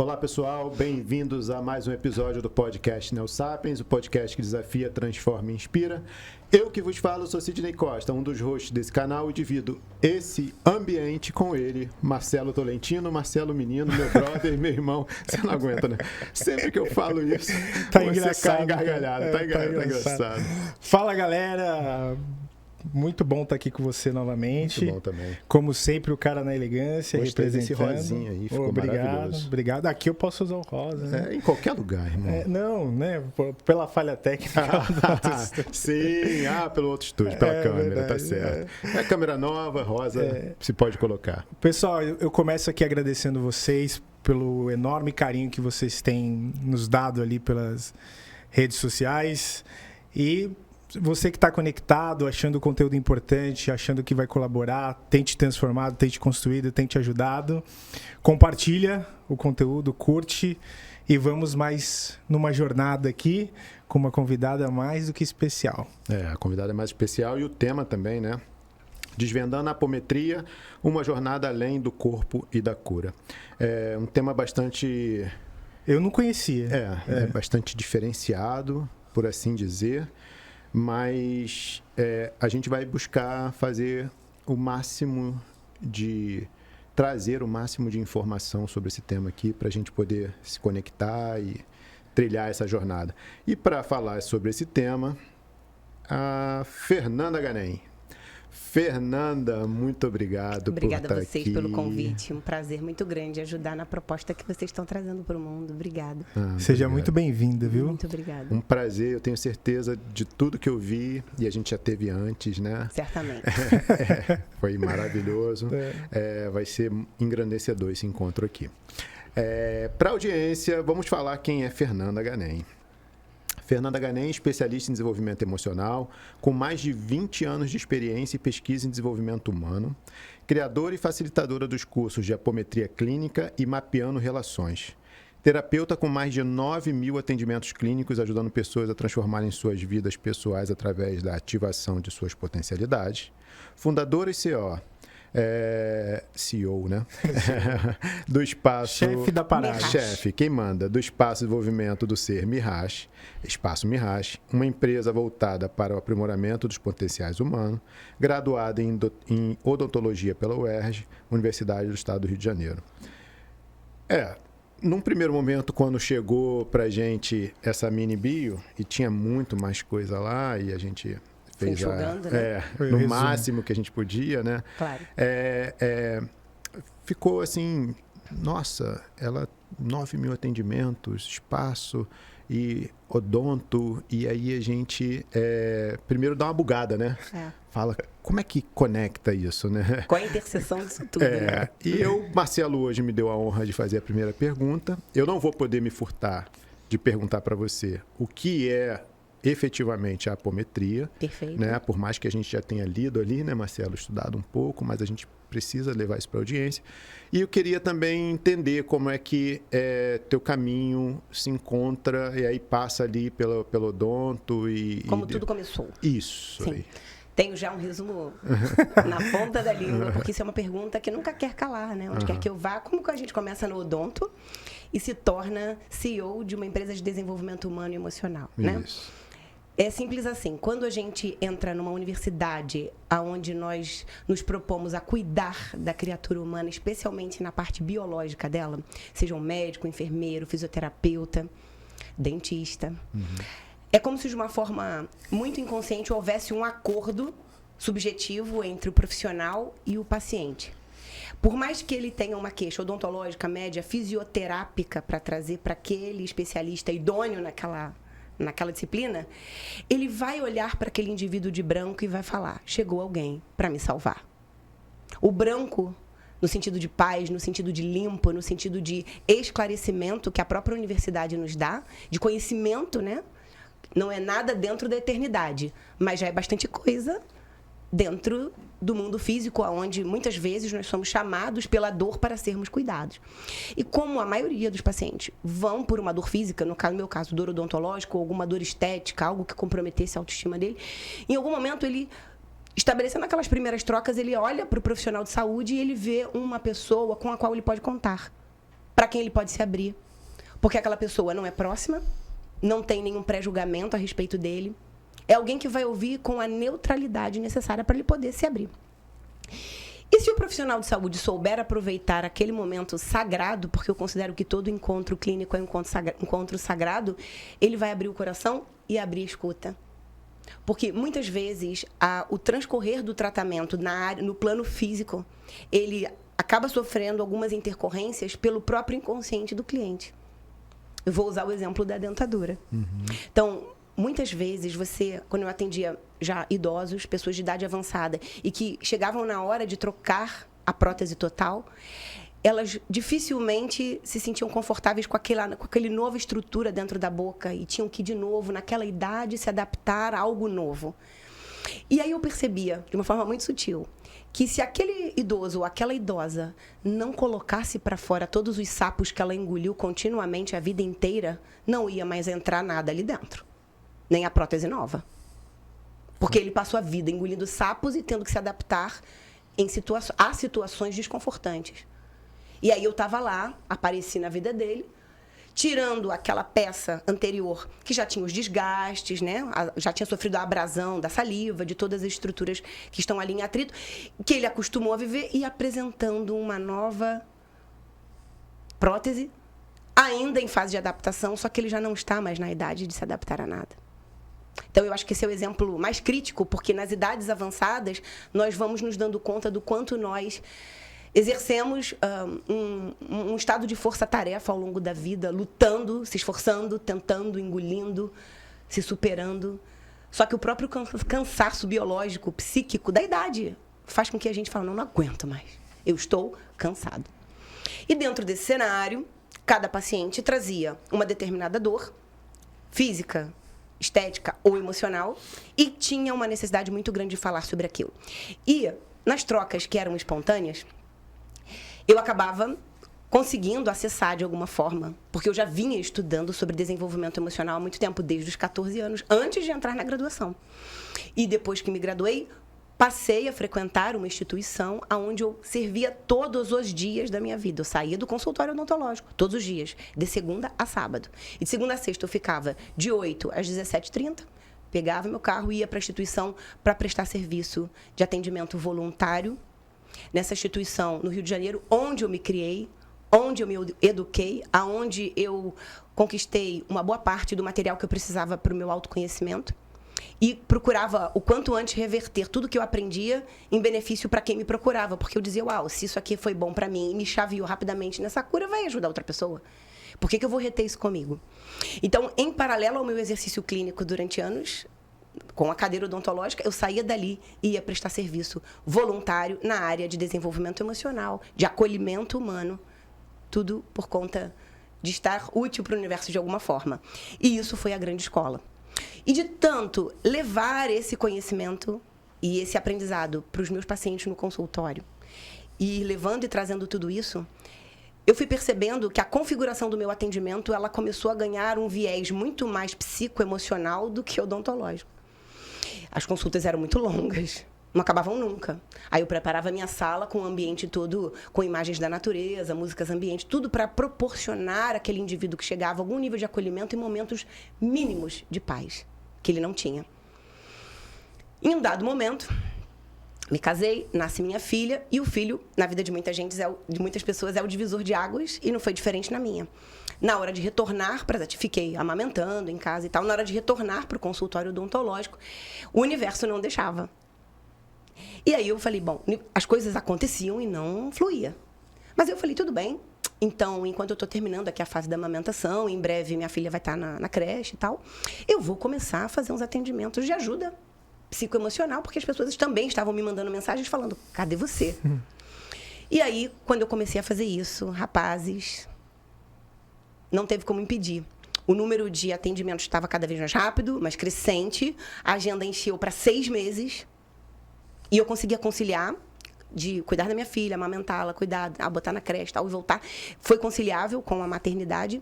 Olá pessoal, bem-vindos a mais um episódio do podcast NeoSapiens, o podcast que desafia, transforma e inspira. Eu que vos falo sou Sidney Costa, um dos hosts desse canal e divido esse ambiente com ele, Marcelo Tolentino, Marcelo Menino, meu brother, meu irmão. Você não aguenta, né? Sempre que eu falo isso, tá engraçado, cai engargalhado, tá engraçado. Fala galera! Muito bom estar aqui com você novamente. Muito bom também. Como sempre, o cara na elegância, gostei representando. Desse rosinha aí, ficou maravilhoso. Obrigado. Aqui eu posso usar o rosa, né? Em qualquer lugar, irmão. Não, né? Pela falha técnica. Sim, pelo outro estúdio, pela câmera, verdade, tá certo. É câmera nova, rosa, se pode colocar. Pessoal, eu começo aqui agradecendo vocês pelo enorme carinho que vocês têm nos dado ali pelas redes sociais. E você que está conectado, achando o conteúdo importante, achando que vai colaborar, tem te transformado, tem te construído, tem te ajudado, compartilha o conteúdo, curte e vamos mais numa jornada aqui com uma convidada mais do que especial. A convidada é mais especial e o tema também, né? Desvendando a apometria, uma jornada além do corpo e da cura. É um tema bastante... Eu não conhecia. É bastante diferenciado, por assim dizer. Mas a gente vai buscar fazer o máximo trazer o máximo de informação sobre esse tema aqui para a gente poder se conectar e trilhar essa jornada. E para falar sobre esse tema, a Fernanda Ganem. Fernanda, muito obrigado por estar aqui. Obrigada a vocês pelo convite. Um prazer muito grande ajudar na proposta que vocês estão trazendo para o mundo. Obrigada. Seja muito bem-vinda, viu? Muito obrigada. Um prazer. Eu tenho certeza de tudo que eu vi e a gente já teve antes, né? Certamente. Foi maravilhoso. Vai ser engrandecedor esse encontro aqui. Para a audiência, vamos falar quem é Fernanda Ganem. Fernanda Ganem, especialista em desenvolvimento emocional, com mais de 20 anos de experiência em pesquisa em desenvolvimento humano, criadora e facilitadora dos cursos de apometria clínica e mapeando relações. Terapeuta com mais de 9.000 atendimentos clínicos, ajudando pessoas a transformarem suas vidas pessoais através da ativação de suas potencialidades. Fundadora e CEO, né? Do espaço... Chefe da parada. Chefe, quem manda? Do Espaço de Desenvolvimento do Ser Mirage, Espaço Mirage, uma empresa voltada para o aprimoramento dos potenciais humanos, graduada em odontologia pela UERJ, Universidade do Estado do Rio de Janeiro. Num primeiro momento, quando chegou pra gente essa mini bio, e tinha muito mais coisa lá, e a gente... fez enxugando, né? No máximo que a gente podia, né? Claro. Ficou assim, nossa, ela 9.000 atendimentos, espaço e odonto, e aí a gente primeiro dá uma bugada, né? Fala, como é que conecta isso, né? Qual a interseção disso tudo, né? E Marcelo hoje me deu a honra de fazer a primeira pergunta. Eu não vou poder me furtar de perguntar para você o que é efetivamente a apometria. Perfeito. Né? Por mais que a gente já tenha lido ali, né, Marcelo, estudado um pouco, mas a gente precisa levar isso para a audiência. E eu queria também entender como é que teu caminho se encontra e aí passa ali pelo odonto Como tudo começou. Isso. Sim. Aí. Tenho já um resumo na ponta da língua, porque isso é uma pergunta que nunca quer calar, né? Onde quer que eu vá, como que a gente começa no odonto e se torna CEO de uma empresa de desenvolvimento humano e emocional, né? Isso. É simples assim, quando a gente entra numa universidade onde nós nos propomos a cuidar da criatura humana, especialmente na parte biológica dela, seja um médico, enfermeiro, fisioterapeuta, dentista, é como se de uma forma muito inconsciente houvesse um acordo subjetivo entre o profissional e o paciente. Por mais que ele tenha uma queixa odontológica, média, fisioterápica para trazer para aquele especialista idôneo naquela disciplina, ele vai olhar para aquele indivíduo de branco e vai falar, chegou alguém para me salvar. O branco, no sentido de paz, no sentido de limpo, no sentido de esclarecimento que a própria universidade nos dá, de conhecimento, né? Não é nada dentro da eternidade, mas já é bastante coisa dentro do mundo físico, onde muitas vezes nós somos chamados pela dor para sermos cuidados. E como a maioria dos pacientes vão por uma dor física, no meu caso, dor odontológica, ou alguma dor estética, algo que comprometesse a autoestima dele, em algum momento ele, estabelecendo aquelas primeiras trocas, ele olha para o profissional de saúde e ele vê uma pessoa com a qual ele pode contar. para quem ele pode se abrir. Porque aquela pessoa não é próxima, não tem nenhum pré-julgamento a respeito dele. É alguém que vai ouvir com a neutralidade necessária para ele poder se abrir. E se o profissional de saúde souber aproveitar aquele momento sagrado, porque eu considero que todo encontro clínico é um encontro sagrado, ele vai abrir o coração e abrir a escuta. Porque, muitas vezes, o transcorrer do tratamento no plano físico, ele acaba sofrendo algumas intercorrências pelo próprio inconsciente do cliente. Eu vou usar o exemplo da dentadura. Então, muitas vezes, quando eu atendia já idosos, pessoas de idade avançada, e que chegavam na hora de trocar a prótese total, elas dificilmente se sentiam confortáveis com aquela nova estrutura dentro da boca e tinham que, de novo, naquela idade, se adaptar a algo novo. E aí eu percebia, de uma forma muito sutil, que se aquele idoso ou aquela idosa não colocasse para fora todos os sapos que ela engoliu continuamente a vida inteira, não ia mais entrar nada ali dentro, nem a prótese nova. Porque ele passou a vida engolindo sapos e tendo que se adaptar a situações desconfortantes. E aí eu estava lá, apareci na vida dele, tirando aquela peça anterior que já tinha os desgastes, né? Já tinha sofrido a abrasão da saliva, de todas as estruturas que estão ali em atrito, que ele acostumou a viver, e apresentando uma nova prótese, ainda em fase de adaptação, só que ele já não está mais na idade de se adaptar a nada. Então, eu acho que esse é o exemplo mais crítico, porque nas idades avançadas, nós vamos nos dando conta do quanto nós exercemos um estado de força-tarefa ao longo da vida, lutando, se esforçando, tentando, engolindo, se superando. Só que o próprio cansaço biológico, psíquico da idade faz com que a gente fale, não aguento mais, eu estou cansado. E dentro desse cenário, cada paciente trazia uma determinada dor física, estética ou emocional, e tinha uma necessidade muito grande de falar sobre aquilo. E nas trocas que eram espontâneas, eu acabava conseguindo acessar de alguma forma, porque eu já vinha estudando sobre desenvolvimento emocional há muito tempo, desde os 14 anos, antes de entrar na graduação. E depois que me graduei, passei a frequentar uma instituição onde eu servia todos os dias da minha vida. Eu saía do consultório odontológico todos os dias, de segunda a sábado. E de segunda a sexta eu ficava de 8 às 17h30, pegava meu carro e ia para a instituição para prestar serviço de atendimento voluntário. Nessa instituição, no Rio de Janeiro, onde eu me criei, onde eu me eduquei, aonde eu conquistei uma boa parte do material que eu precisava para o meu autoconhecimento. E procurava o quanto antes reverter tudo que eu aprendia em benefício para quem me procurava. Porque eu dizia, uau, se isso aqui foi bom para mim e me chaveou rapidamente nessa cura, vai ajudar outra pessoa. Por que eu vou reter isso comigo? Então, em paralelo ao meu exercício clínico durante anos, com a cadeira odontológica, eu saía dali e ia prestar serviço voluntário na área de desenvolvimento emocional, de acolhimento humano, tudo por conta de estar útil para o universo de alguma forma. E isso foi a grande escola. E de tanto levar esse conhecimento e esse aprendizado para os meus pacientes no consultório, e levando e trazendo tudo isso, eu fui percebendo que a configuração do meu atendimento ela começou a ganhar um viés muito mais psicoemocional do que odontológico. As consultas eram muito longas, não acabavam nunca. Aí eu preparava a minha sala com o ambiente todo, com imagens da natureza, músicas ambiente, tudo para proporcionar àquele indivíduo que chegava algum nível de acolhimento e momentos mínimos de paz, que ele não tinha. Em um dado momento, me casei, nasce minha filha, e o filho, na vida de muita gente, de muitas pessoas, é o divisor de águas, e não foi diferente na minha. Na hora de retornar, fiquei amamentando em casa e tal, na hora de retornar para o consultório odontológico, o universo não deixava. E aí eu falei, bom, as coisas aconteciam e não fluía. Mas eu falei, tudo bem. Então, enquanto eu estou terminando aqui a fase da amamentação, em breve minha filha vai estar na creche e tal, eu vou começar a fazer uns atendimentos de ajuda psicoemocional, porque as pessoas também estavam me mandando mensagens falando, cadê você? E aí, quando eu comecei a fazer isso, rapazes, não teve como impedir. O número de atendimentos estava cada vez mais rápido, mais crescente, a agenda encheu para 6 meses, e eu conseguia conciliar de cuidar da minha filha, amamentá-la, botar na creche, tal, e voltar. Foi conciliável com a maternidade.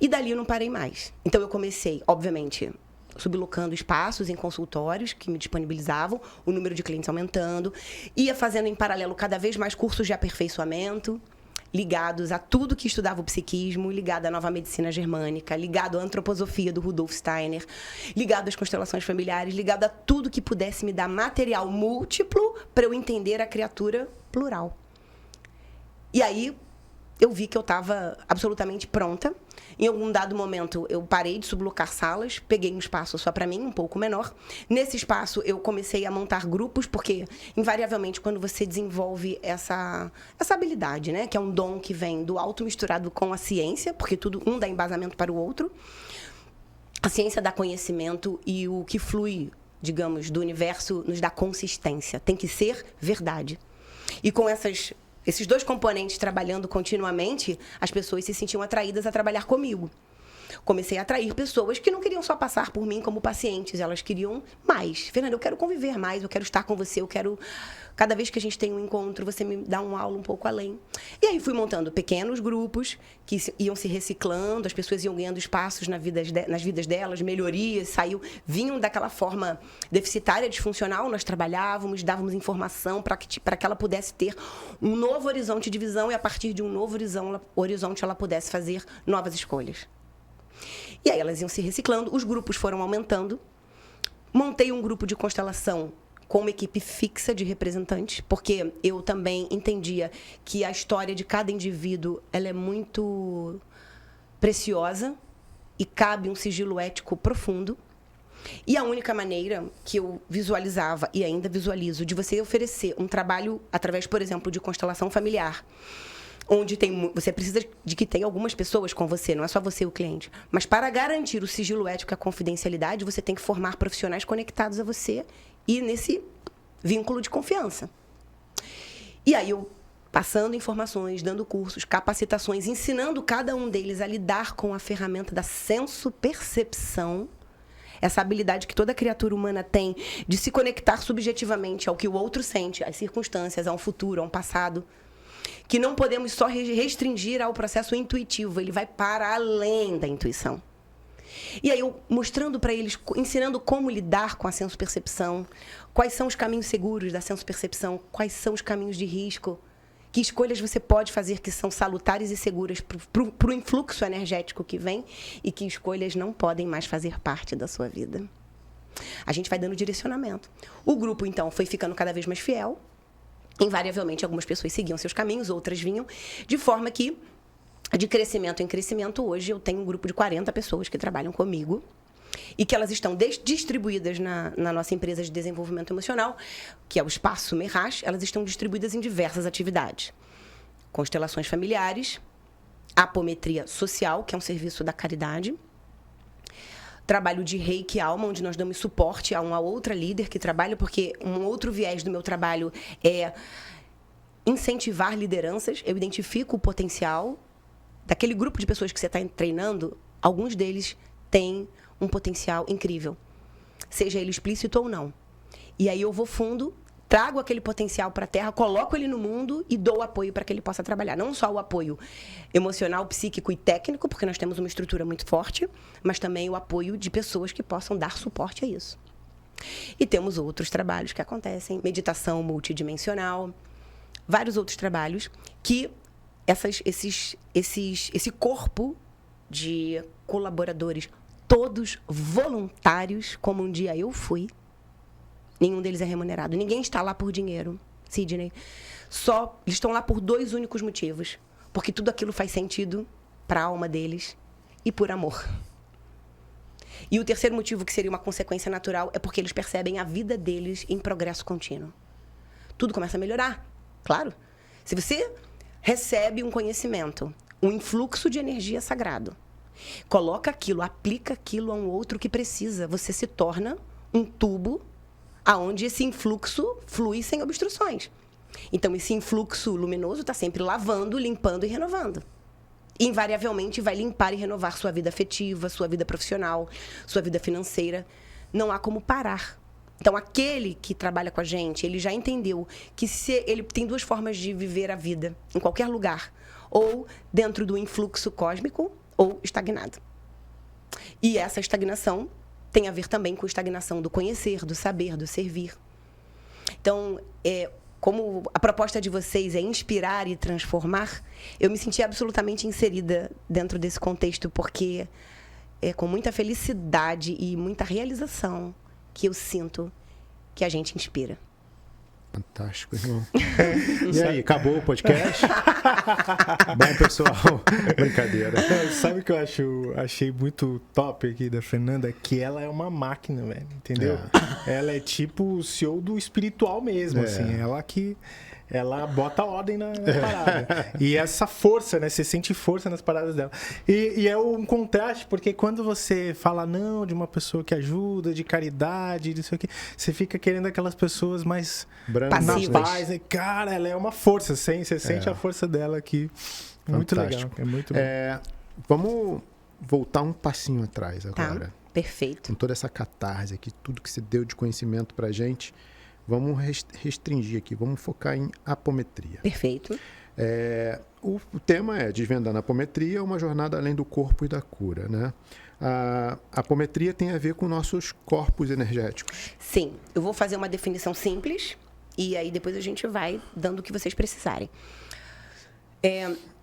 E dali eu não parei mais. Então eu comecei, obviamente, sublocando espaços em consultórios que me disponibilizavam, o número de clientes aumentando, ia fazendo em paralelo cada vez mais cursos de aperfeiçoamento. ligados a tudo que estudava o psiquismo, ligado à nova medicina germânica, ligado à antroposofia do Rudolf Steiner, ligado às constelações familiares, ligado a tudo que pudesse me dar material múltiplo para eu entender a criatura plural. E aí eu vi que eu estava absolutamente pronta. Em algum dado momento, eu parei de sublocar salas, peguei um espaço só para mim, um pouco menor. Nesse espaço, eu comecei a montar grupos, porque, invariavelmente, quando você desenvolve essa habilidade, né, que é um dom que vem do alto misturado com a ciência, porque tudo um dá embasamento para o outro, a ciência dá conhecimento e o que flui, digamos, do universo nos dá consistência. Tem que ser verdade. E com esses dois componentes trabalhando continuamente, as pessoas se sentiam atraídas a trabalhar comigo. Comecei a atrair pessoas que não queriam só passar por mim como pacientes, elas queriam mais. Fernanda, eu quero conviver mais, eu quero estar com você, eu quero... Cada vez que a gente tem um encontro, você me dá uma aula um pouco além. E aí fui montando pequenos grupos que iam se reciclando, as pessoas iam ganhando espaços nas vidas delas, melhorias, vinham daquela forma deficitária, disfuncional, nós trabalhávamos, dávamos informação para que ela pudesse ter um novo horizonte de visão e, a partir de um novo horizonte, ela pudesse fazer novas escolhas. E aí elas iam se reciclando, os grupos foram aumentando. Montei um grupo de constelação com uma equipe fixa de representantes, porque eu também entendia que a história de cada indivíduo ela é muito preciosa e cabe um sigilo ético profundo. E a única maneira que eu visualizava, e ainda visualizo, de você oferecer um trabalho através, por exemplo, de constelação familiar, onde você precisa de que tenha algumas pessoas com você, não é só você e o cliente. Mas para garantir o sigilo ético e a confidencialidade, você tem que formar profissionais conectados a você e nesse vínculo de confiança. E aí eu, passando informações, dando cursos, capacitações, ensinando cada um deles a lidar com a ferramenta da senso-percepção, essa habilidade que toda criatura humana tem de se conectar subjetivamente ao que o outro sente, às circunstâncias, a um futuro, a um passado, que não podemos só restringir ao processo intuitivo, ele vai para além da intuição. E aí eu mostrando para eles, ensinando como lidar com a senso-percepção, quais são os caminhos seguros da senso-percepção, quais são os caminhos de risco, que escolhas você pode fazer que são salutares e seguras para o influxo energético que vem e que escolhas não podem mais fazer parte da sua vida. A gente vai dando direcionamento. O grupo, então, foi ficando cada vez mais fiel. Invariavelmente, algumas pessoas seguiam seus caminhos, outras vinham, de forma que, de crescimento em crescimento, hoje eu tenho um grupo de 40 pessoas que trabalham comigo e que elas estão distribuídas na nossa empresa de desenvolvimento emocional, que é o Espaço Merrash. Elas estão distribuídas em diversas atividades. Constelações familiares, apometria social, que é um serviço da caridade, trabalho de Reiki Alma, onde nós damos suporte a uma outra líder que trabalha, porque um outro viés do meu trabalho é incentivar lideranças. Eu identifico o potencial daquele grupo de pessoas que você está treinando, alguns deles têm um potencial incrível, seja ele explícito ou não. E aí eu vou fundo, trago aquele potencial para a Terra, coloco ele no mundo e dou apoio para que ele possa trabalhar. Não só o apoio emocional, psíquico e técnico, porque nós temos uma estrutura muito forte, mas também o apoio de pessoas que possam dar suporte a isso. E temos outros trabalhos que acontecem, meditação multidimensional, vários outros trabalhos que esse corpo de colaboradores, todos voluntários, como um dia eu fui. Nenhum deles é remunerado. Ninguém está lá por dinheiro, Sidney. Eles estão lá por 2 únicos motivos. Porque tudo aquilo faz sentido para a alma deles e por amor. E o terceiro motivo, que seria uma consequência natural, é porque eles percebem a vida deles em progresso contínuo. Tudo começa a melhorar, claro. Se você recebe um conhecimento, um influxo de energia sagrado, coloca aquilo, aplica aquilo a um outro que precisa, você se torna um tubo aonde esse influxo flui sem obstruções. Então, esse influxo luminoso está sempre lavando, limpando e renovando. Invariavelmente vai limpar e renovar sua vida afetiva, sua vida profissional, sua vida financeira. Não há como parar. Então, aquele que trabalha com a gente, ele já entendeu que ele tem 2 formas de viver a vida, em qualquer lugar. Ou dentro do influxo cósmico, ou estagnado. E essa estagnação tem a ver também com a estagnação do conhecer, do saber, do servir. Então, como a proposta de vocês é inspirar e transformar, eu me senti absolutamente inserida dentro desse contexto, porque é com muita felicidade e muita realização que eu sinto que a gente inspira. Fantástico, irmão. E aí, acabou o podcast? Bom, pessoal, brincadeira. Sabe o que eu achei muito top aqui da Fernanda? Que ela é uma máquina, velho, entendeu? Ela é tipo o CEO do espiritual mesmo, assim. Ela bota ordem na parada. E essa força, né? Você sente força nas paradas dela. E é um contraste, porque quando você fala não de uma pessoa que ajuda, de caridade, disso aqui, você fica querendo aquelas pessoas mais passivas. Na paz. Né? Cara, ela é uma força, você sente a força dela aqui. Muito legal. É muito bom. Vamos voltar um passinho atrás agora. Tá, perfeito. Com toda essa catarse aqui, tudo que você deu de conhecimento pra gente. Vamos restringir aqui, vamos focar em apometria. Perfeito. O tema é Desvendando a Apometria, uma jornada além do corpo e da cura, né? A apometria tem a ver com nossos corpos energéticos. Sim, eu vou fazer uma definição simples e aí depois a gente vai dando o que vocês precisarem.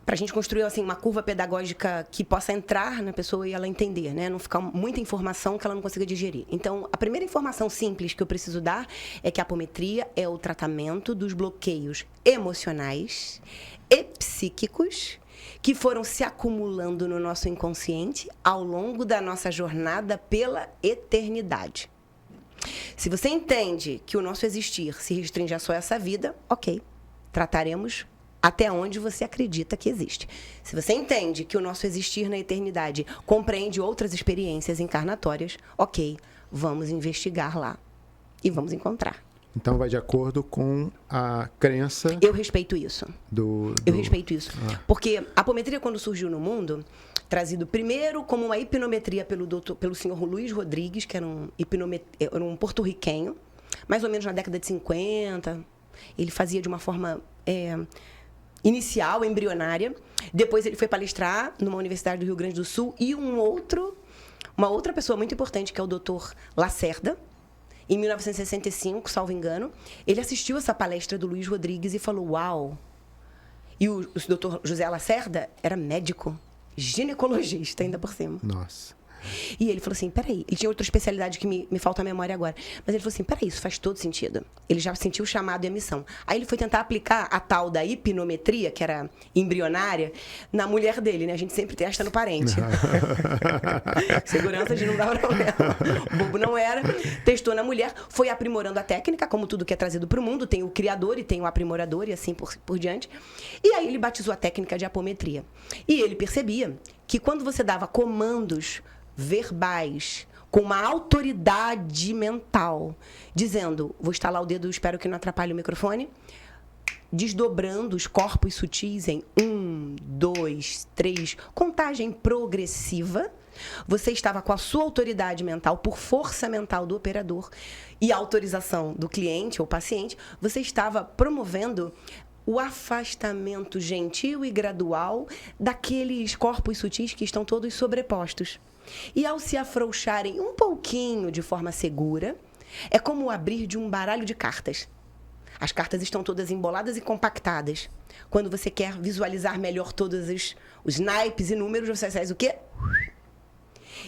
Para a gente construir assim, uma curva pedagógica que possa entrar na pessoa e ela entender, né? Não ficar muita informação que ela não consiga digerir. Então, a primeira informação simples que eu preciso dar é que a apometria é o tratamento dos bloqueios emocionais e psíquicos que foram se acumulando no nosso inconsciente ao longo da nossa jornada pela eternidade. Se você entende que o nosso existir se restringe a só essa vida, ok, trataremos até onde você acredita que existe. Se você entende que o nosso existir na eternidade compreende outras experiências encarnatórias, ok, vamos investigar lá e vamos encontrar. Então vai de acordo com a crença... Eu respeito isso. Eu respeito isso. Porque a apometria, quando surgiu no mundo, trazido primeiro como uma hipnometria pelo senhor Luiz Rodrigues, que era um porto-riquenho, mais ou menos na década de 50. Ele fazia de uma forma... inicial, embrionária. Depois ele foi palestrar numa universidade do Rio Grande do Sul e uma outra pessoa muito importante, que é o Dr. Lacerda, em 1965, salvo engano. Ele assistiu essa palestra do Luiz Rodrigues e falou, uau! E o Dr. José Lacerda era médico, ginecologista ainda por cima. Nossa. E ele falou assim, peraí, ele tinha outra especialidade que me falta a memória agora, mas ele falou assim, peraí, isso faz todo sentido. Ele já sentiu o chamado e a missão. Aí ele foi tentar aplicar a tal da hipnometria, que era embrionária, na mulher dele, né? A gente sempre testa no parente. Segurança de não dar problema. O bobo não era, testou na mulher, foi aprimorando a técnica, como tudo que é trazido para o mundo, tem o criador e tem o aprimorador e assim por diante. E aí ele batizou a técnica de apometria. E ele percebia que quando você dava comandos verbais, com uma autoridade mental, dizendo, vou estalar o dedo, espero que não atrapalhe o microfone, desdobrando os corpos sutis em 1, 2, 3, contagem progressiva, você estava com a sua autoridade mental, por força mental do operador e autorização do cliente ou paciente, você estava promovendo o afastamento gentil e gradual daqueles corpos sutis que estão todos sobrepostos. E ao se afrouxarem um pouquinho de forma segura, é como o abrir de um baralho de cartas. As cartas estão todas emboladas e compactadas. Quando você quer visualizar melhor todos os naipes e números, você faz o quê?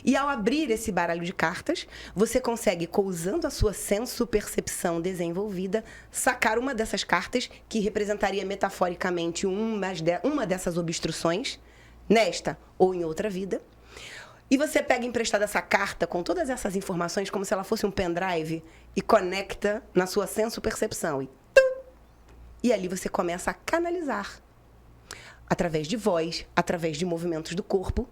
E ao abrir esse baralho de cartas, você consegue, usando a sua senso-percepção desenvolvida, sacar uma dessas cartas, que representaria metaforicamente uma dessas obstruções, nesta ou em outra vida. E você pega emprestada essa carta com todas essas informações, como se ela fosse um pendrive, e conecta na sua senso-percepção. E ali você começa a canalizar, através de voz, através de movimentos do corpo,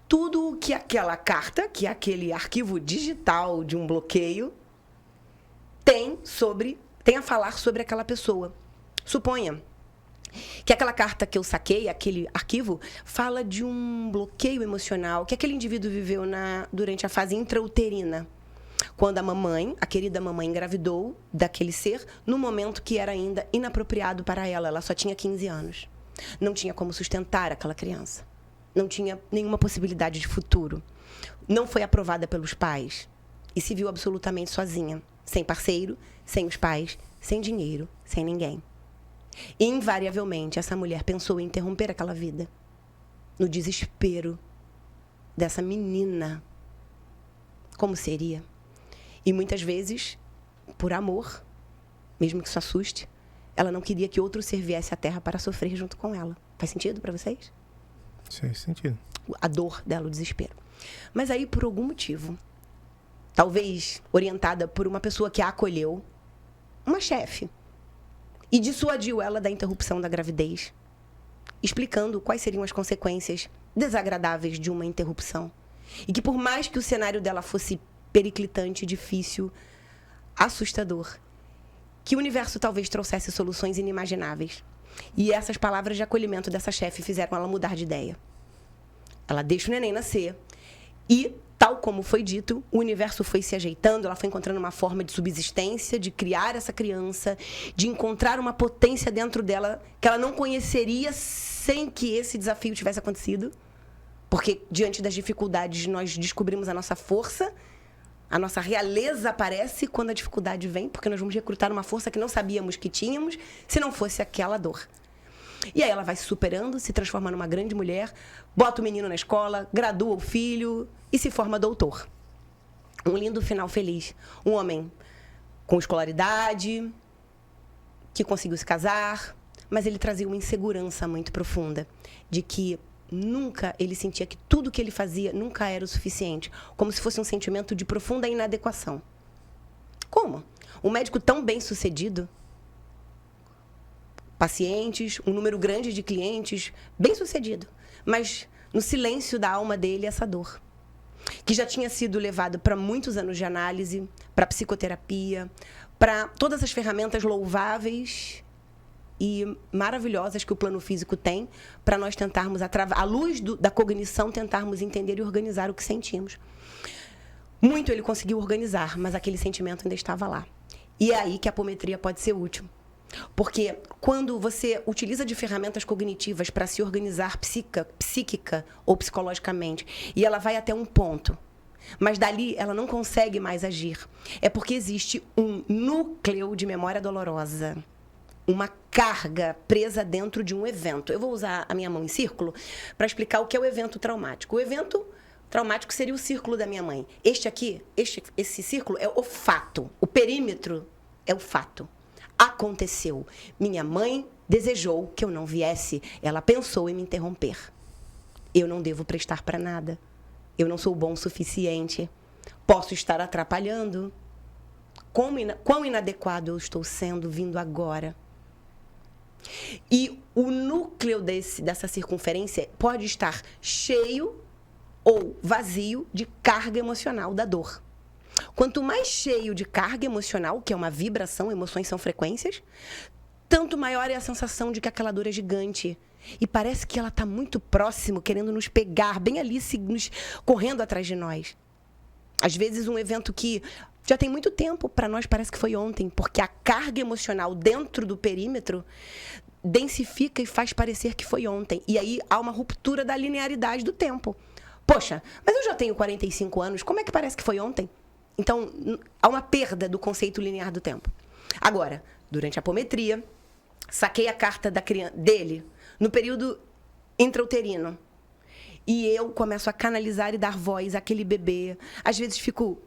tudo o que aquela carta, que é aquele arquivo digital de um bloqueio, tem a falar sobre aquela pessoa. Suponha que aquela carta que eu saquei, aquele arquivo, fala de um bloqueio emocional que aquele indivíduo viveu durante a fase intrauterina, quando a querida mamãe, engravidou daquele ser no momento que era ainda inapropriado para ela. Ela só tinha 15 anos. Não tinha como sustentar aquela criança. Não tinha nenhuma possibilidade de futuro. Não foi aprovada pelos pais e se viu absolutamente sozinha, sem parceiro, sem os pais, sem dinheiro, sem ninguém. Invariavelmente, essa mulher pensou em interromper aquela vida. No desespero dessa menina. Como seria? E muitas vezes, por amor, mesmo que isso assuste, ela não queria que outro ser viesse à Terra para sofrer junto com ela. Faz sentido para vocês? Faz sentido. A dor dela, o desespero. Mas aí, por algum motivo, talvez orientada por uma pessoa que a acolheu, uma chefe, e dissuadiu ela da interrupção da gravidez, explicando quais seriam as consequências desagradáveis de uma interrupção. E que por mais que o cenário dela fosse periclitante, difícil, assustador, que o universo talvez trouxesse soluções inimagináveis. E essas palavras de acolhimento dessa chefe fizeram ela mudar de ideia. Ela deixa o neném nascer e, tal como foi dito, o universo foi se ajeitando, ela foi encontrando uma forma de subsistência, de criar essa criança, de encontrar uma potência dentro dela que ela não conheceria sem que esse desafio tivesse acontecido. Porque, diante das dificuldades, nós descobrimos a nossa força, a nossa realeza aparece quando a dificuldade vem, porque nós vamos recrutar uma força que não sabíamos que tínhamos, se não fosse aquela dor. E aí ela vai se superando, se transforma numa grande mulher, bota o menino na escola, gradua o filho e se forma doutor. Um lindo final feliz. Um homem com escolaridade, que conseguiu se casar, mas ele trazia uma insegurança muito profunda de que nunca ele sentia que tudo que ele fazia nunca era o suficiente, como se fosse um sentimento de profunda inadequação. Como? Um médico tão bem-sucedido, pacientes, um número grande de clientes, bem-sucedido, mas no silêncio da alma dele essa dor, que já tinha sido levado para muitos anos de análise, para psicoterapia, para todas as ferramentas louváveis e maravilhosas que o plano físico tem para nós tentarmos, à luz da cognição, tentarmos entender e organizar o que sentimos. Muito ele conseguiu organizar, mas aquele sentimento ainda estava lá. E é aí que a apometria pode ser útil. Porque quando você utiliza de ferramentas cognitivas para se organizar psíquica ou psicologicamente, e ela vai até um ponto, mas dali ela não consegue mais agir, é porque existe um núcleo de memória dolorosa, uma carga presa dentro de um evento. Eu vou usar a minha mão em círculo para explicar o que é o evento traumático. O evento traumático seria o círculo da minha mãe. Esse círculo é o fato. O perímetro é o fato. Aconteceu. Minha mãe desejou que eu não viesse. Ela pensou em me interromper. Eu não devo prestar para nada. Eu não sou bom o suficiente. Posso estar atrapalhando. Quão inadequado eu estou sendo vindo agora. E o núcleo dessa circunferência pode estar cheio ou vazio de carga emocional da dor. Quanto mais cheio de carga emocional, que é uma vibração, emoções são frequências, tanto maior é a sensação de que aquela dor é gigante. E parece que ela está muito próximo, querendo nos pegar, bem ali, correndo atrás de nós. Às vezes um evento que já tem muito tempo, para nós parece que foi ontem, porque a carga emocional dentro do perímetro densifica e faz parecer que foi ontem. E aí há uma ruptura da linearidade do tempo. Poxa, mas eu já tenho 45 anos, como é que parece que foi ontem? Então, há uma perda do conceito linear do tempo. Agora, durante a apometria, saquei a carta dele no período intrauterino. E eu começo a canalizar e dar voz àquele bebê. Às vezes fico...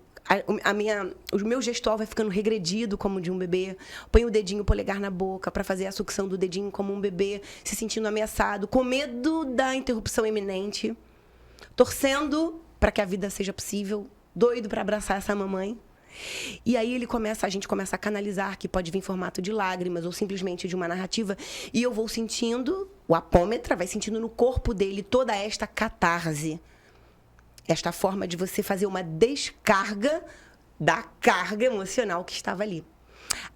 o meu gestual vai ficando regredido como de um bebê. Ponho o dedinho polegar na boca para fazer a sucção do dedinho como um bebê, se sentindo ameaçado, com medo da interrupção iminente, torcendo para que a vida seja possível, doido para abraçar essa mamãe. E aí a gente começa a canalizar, que pode vir em formato de lágrimas ou simplesmente de uma narrativa, e eu vou sentindo, o apômetra vai sentindo no corpo dele toda esta catarse. Esta forma de você fazer uma descarga da carga emocional que estava ali.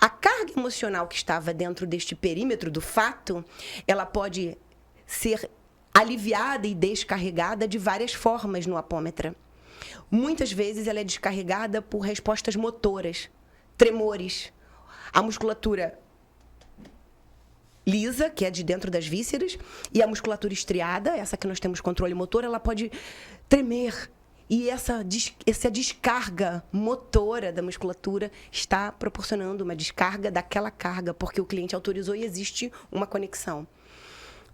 A carga emocional que estava dentro deste perímetro do fato, ela pode ser aliviada e descarregada de várias formas no apômetra. Muitas vezes ela é descarregada por respostas motoras, tremores, a musculatura lisa, que é de dentro das vísceras, e a musculatura estriada, essa que nós temos controle motor, ela pode tremer. E essa descarga motora da musculatura está proporcionando uma descarga daquela carga, porque o cliente autorizou e existe uma conexão.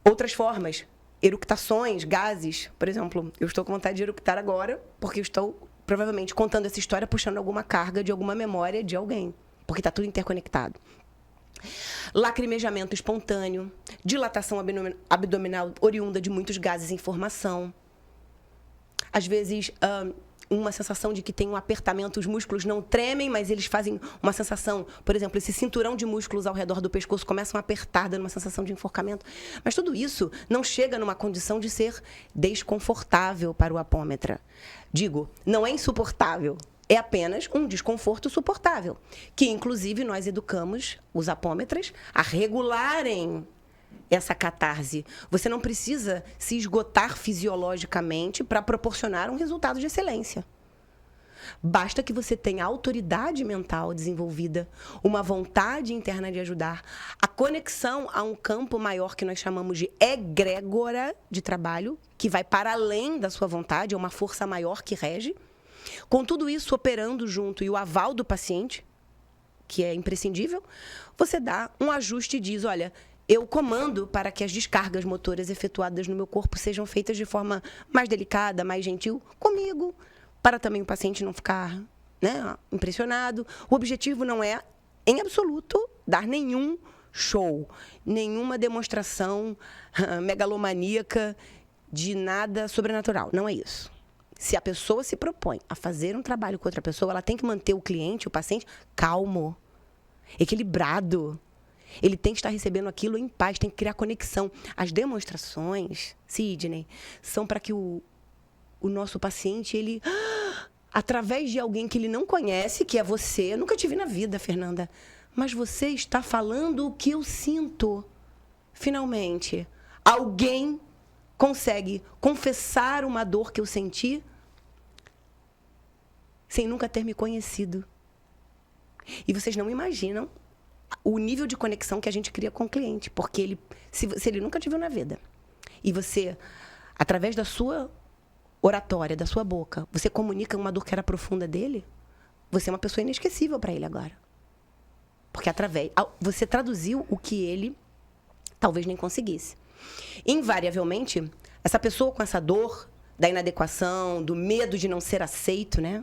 Outras formas, eructações, gases. Por exemplo, eu estou com vontade de eructar agora, porque eu estou provavelmente contando essa história, puxando alguma carga de alguma memória de alguém, porque está tudo interconectado. Lacrimejamento espontâneo, dilatação abdominal oriunda de muitos gases em formação. Às vezes, uma sensação de que tem um apertamento, os músculos não tremem, mas eles fazem uma sensação, por exemplo, esse cinturão de músculos ao redor do pescoço começam a apertar, dando uma sensação de enforcamento. Mas tudo isso não chega numa condição de ser desconfortável para o apômetra. Digo, não é insuportável. É apenas um desconforto suportável, que, inclusive, nós educamos os apômetras a regularem essa catarse. Você não precisa se esgotar fisiologicamente para proporcionar um resultado de excelência. Basta que você tenha autoridade mental desenvolvida, uma vontade interna de ajudar, a conexão a um campo maior que nós chamamos de egrégora de trabalho, que vai para além da sua vontade, é uma força maior que rege. Com tudo isso operando junto e o aval do paciente, que é imprescindível, você dá um ajuste e diz, olha, eu comando para que as descargas motoras efetuadas no meu corpo sejam feitas de forma mais delicada, mais gentil comigo, para também o paciente não ficar, né, impressionado. O objetivo não é, em absoluto, dar nenhum show, nenhuma demonstração megalomaníaca de nada sobrenatural. Não é isso. Se a pessoa se propõe a fazer um trabalho com outra pessoa, ela tem que manter o cliente, o paciente, calmo, equilibrado. Ele tem que estar recebendo aquilo em paz, tem que criar conexão. As demonstrações, Sidney, são para que o nosso paciente, ele, através de alguém que ele não conhece, que é você, eu nunca te vi na vida, Fernanda, mas você está falando o que eu sinto. Finalmente, alguém consegue confessar uma dor que eu senti sem nunca ter me conhecido. E vocês não imaginam o nível de conexão que a gente cria com o cliente, porque ele, se ele nunca te viu na vida, e você, através da sua oratória, da sua boca, você comunica uma dor que era profunda dele, você é uma pessoa inesquecível para ele agora. Porque você traduziu o que ele talvez nem conseguisse. Invariavelmente, essa pessoa com essa dor da inadequação, do medo de não ser aceito, né?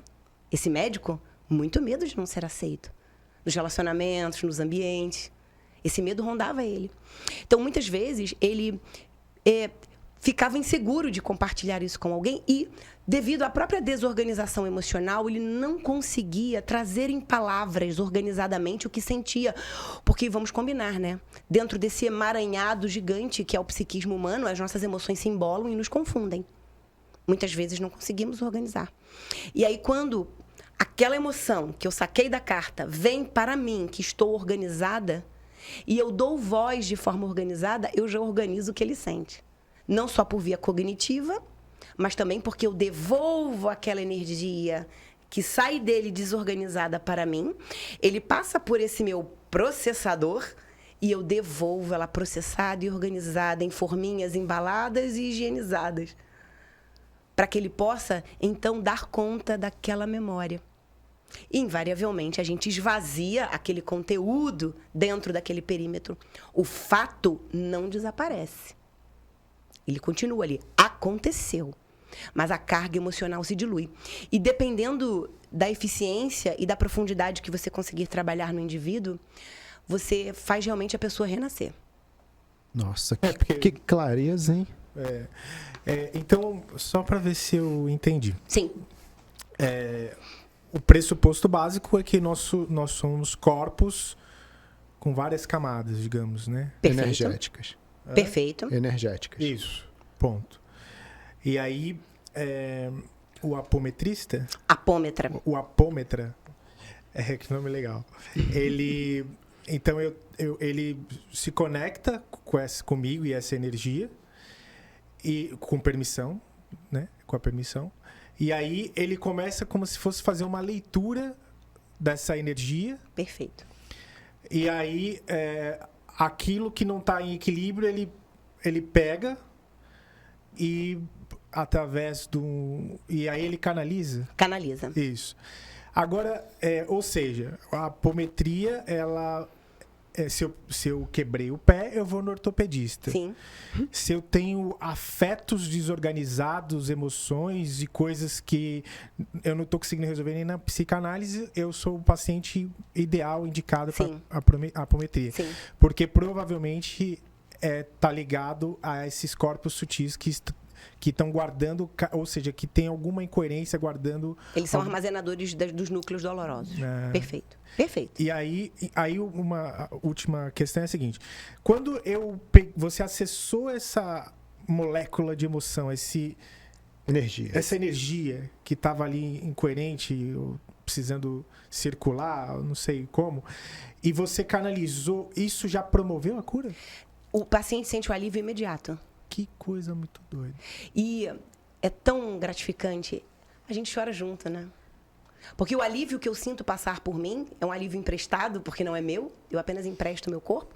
Esse médico, muito medo de não ser aceito. Nos relacionamentos, nos ambientes. Esse medo rondava ele. Então, muitas vezes, ele ficava inseguro de compartilhar isso com alguém e, devido à própria desorganização emocional, ele não conseguia trazer em palavras organizadamente o que sentia. Porque, vamos combinar, né? Dentro desse emaranhado gigante que é o psiquismo humano, as nossas emoções se embolam e nos confundem. Muitas vezes não conseguimos organizar. E aí, quando aquela emoção que eu saquei da carta vem para mim, que estou organizada, e eu dou voz de forma organizada, eu já organizo o que ele sente. Não só por via cognitiva, mas também porque eu devolvo aquela energia que sai dele desorganizada para mim. Ele passa por esse meu processador e eu devolvo ela processada e organizada em forminhas embaladas e higienizadas, para que ele possa, então, dar conta daquela memória. E, invariavelmente, a gente esvazia aquele conteúdo dentro daquele perímetro. O fato não desaparece. Ele continua ali. Aconteceu. Mas a carga emocional se dilui. E, dependendo da eficiência e da profundidade que você conseguir trabalhar no indivíduo, você faz realmente a pessoa renascer. Nossa, que clareza, hein? Então, só para ver se eu entendi. Sim. O pressuposto básico é que nós somos corpos com várias camadas, digamos, né? Perfeito. Energéticas. Perfeito. Energéticas. Isso, ponto. E aí, o apometrista... Apômetra. O apômetra, que nome legal. Ele... Então, ele se conecta comigo e essa energia, e com permissão, né? Com a permissão. E aí, ele começa como se fosse fazer uma leitura dessa energia. Perfeito. E aí, aquilo que não está em equilíbrio, ele pega e através do... E aí ele canaliza? Canaliza. Isso. Agora, ou seja, a apometria, ela... se eu quebrei o pé, eu vou no ortopedista. Sim. Se eu tenho afetos desorganizados, emoções e coisas que eu não estou conseguindo resolver nem na psicanálise, eu sou o paciente ideal, indicado para a apometria. Sim. Porque provavelmente está ligado a esses corpos sutis que estão guardando, ou seja, que tem alguma incoerência guardando... Eles são armazenadores dos núcleos dolorosos. Perfeito. Perfeito. E aí uma última questão é a seguinte. Quando você acessou essa molécula de emoção, essa energia que estava ali incoerente, ou precisando circular, não sei como, e você canalizou, isso já promoveu a cura? O paciente sente o alívio imediato. Que coisa muito doida. E é tão gratificante. A gente chora junto, né? Porque o alívio que eu sinto passar por mim é um alívio emprestado, porque não é meu. Eu apenas empresto meu corpo.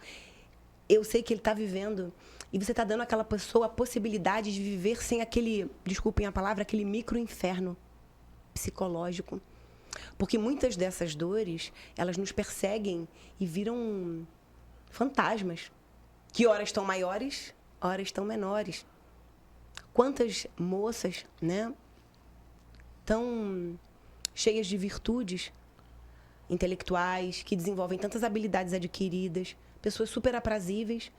Eu sei que ele está vivendo. E você está dando àquela pessoa a possibilidade de viver sem aquele, desculpem a palavra, aquele micro-inferno psicológico. Porque muitas dessas dores, elas nos perseguem e viram fantasmas. Que ora estão maiores, ora estão menores. Quantas moças, né, tão cheias de virtudes intelectuais, que desenvolvem tantas habilidades adquiridas, pessoas super aprazíveis,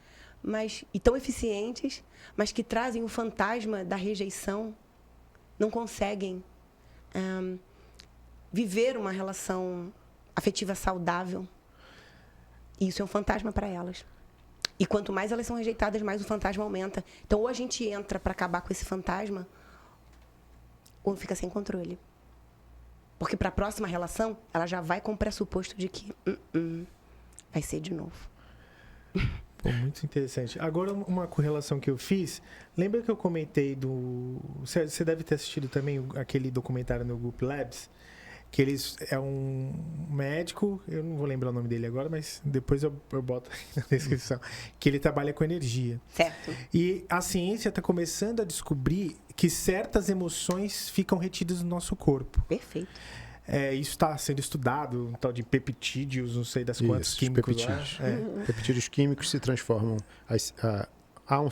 e tão eficientes, mas que trazem o fantasma da rejeição, não conseguem viver uma relação afetiva saudável. E isso é um fantasma para elas. E quanto mais elas são rejeitadas, mais o fantasma aumenta. Então, ou a gente entra para acabar com esse fantasma, ou fica sem controle. Porque para a próxima relação, ela já vai com o pressuposto de que vai ser de novo. Pô, muito interessante. Agora, uma correlação que eu fiz, lembra que eu comentei você deve ter assistido também aquele documentário no Goop Labs, que é um médico, eu não vou lembrar o nome dele agora, mas depois eu boto na descrição, que ele trabalha com energia. Certo. E a ciência está começando a descobrir que certas emoções ficam retidas no nosso corpo. Perfeito. Isso está sendo estudado, um tal de peptídeos, não sei das quantos químicos. Peptídeos. Peptídeos químicos se transformam... Há um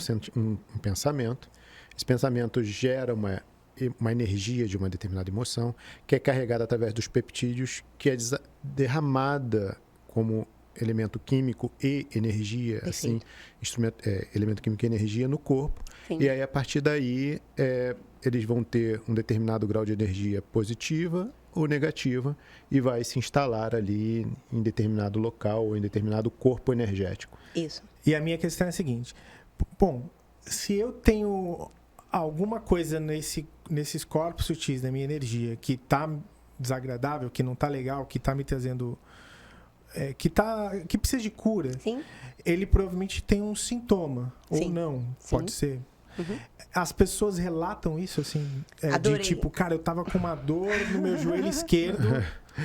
pensamento, esse pensamento gera uma energia de uma determinada emoção, que é carregada através dos peptídeos, que é derramada como elemento químico e energia, assim, elemento químico e energia no corpo. Sim. E aí, a partir daí, eles vão ter um determinado grau de energia positiva ou negativa e vai se instalar ali em determinado local ou em determinado corpo energético. Isso. E a minha questão é a seguinte. Bom, se eu tenho alguma coisa nesses corpos sutis da minha energia que está desagradável, que não está legal, que está me trazendo... que precisa de cura, sim, ele provavelmente tem um sintoma, sim, ou não, sim, pode ser. Uhum. As pessoas relatam isso, assim, de tipo, cara, eu tava com uma dor no meu joelho esquerdo.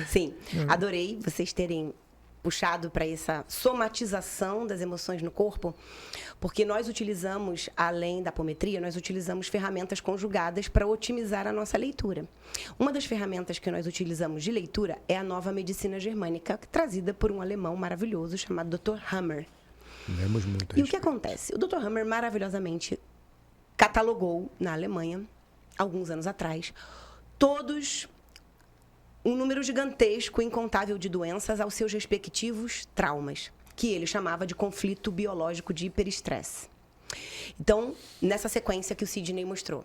Sim, adorei vocês terem puxado para essa somatização das emoções no corpo, porque nós utilizamos, além da apometria, nós utilizamos ferramentas conjugadas para otimizar a nossa leitura. Uma das ferramentas que nós utilizamos de leitura é a nova medicina germânica, trazida por um alemão maravilhoso chamado Dr. Hammer. Lemos muito. E o que acontece? O Dr. Hammer maravilhosamente catalogou na Alemanha, alguns anos atrás, um número gigantesco e incontável de doenças aos seus respectivos traumas, que ele chamava de conflito biológico de hiperestresse. Então, nessa sequência que o Sidney mostrou.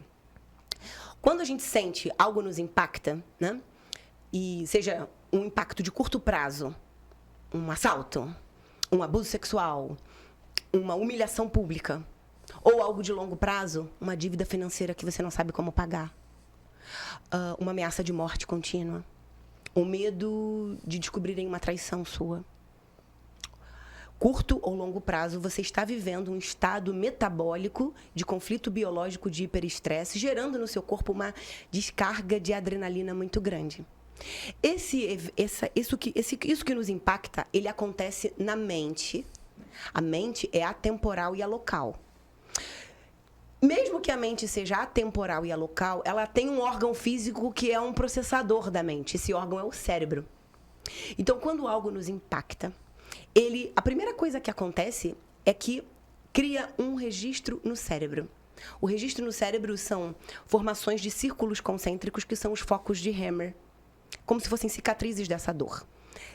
Quando a gente sente algo nos impacta, né? E seja um impacto de curto prazo, um assalto, um abuso sexual, uma humilhação pública, ou algo de longo prazo, uma dívida financeira que você não sabe como pagar, uma ameaça de morte contínua, o medo de descobrirem uma traição sua. Curto ou longo prazo, você está vivendo um estado metabólico de conflito biológico de hiperestresse, gerando no seu corpo uma descarga de adrenalina muito grande. Isso que nos impacta, ele acontece na mente. A mente é atemporal e alocal. mesmo que a mente seja atemporal e alocal, ela tem um órgão físico que é um processador da mente. Esse órgão é o cérebro. Então, quando algo nos impacta, a primeira coisa que acontece é que cria um registro no cérebro. O registro no cérebro são formações de círculos concêntricos que são os focos de Hammer, como se fossem cicatrizes dessa dor.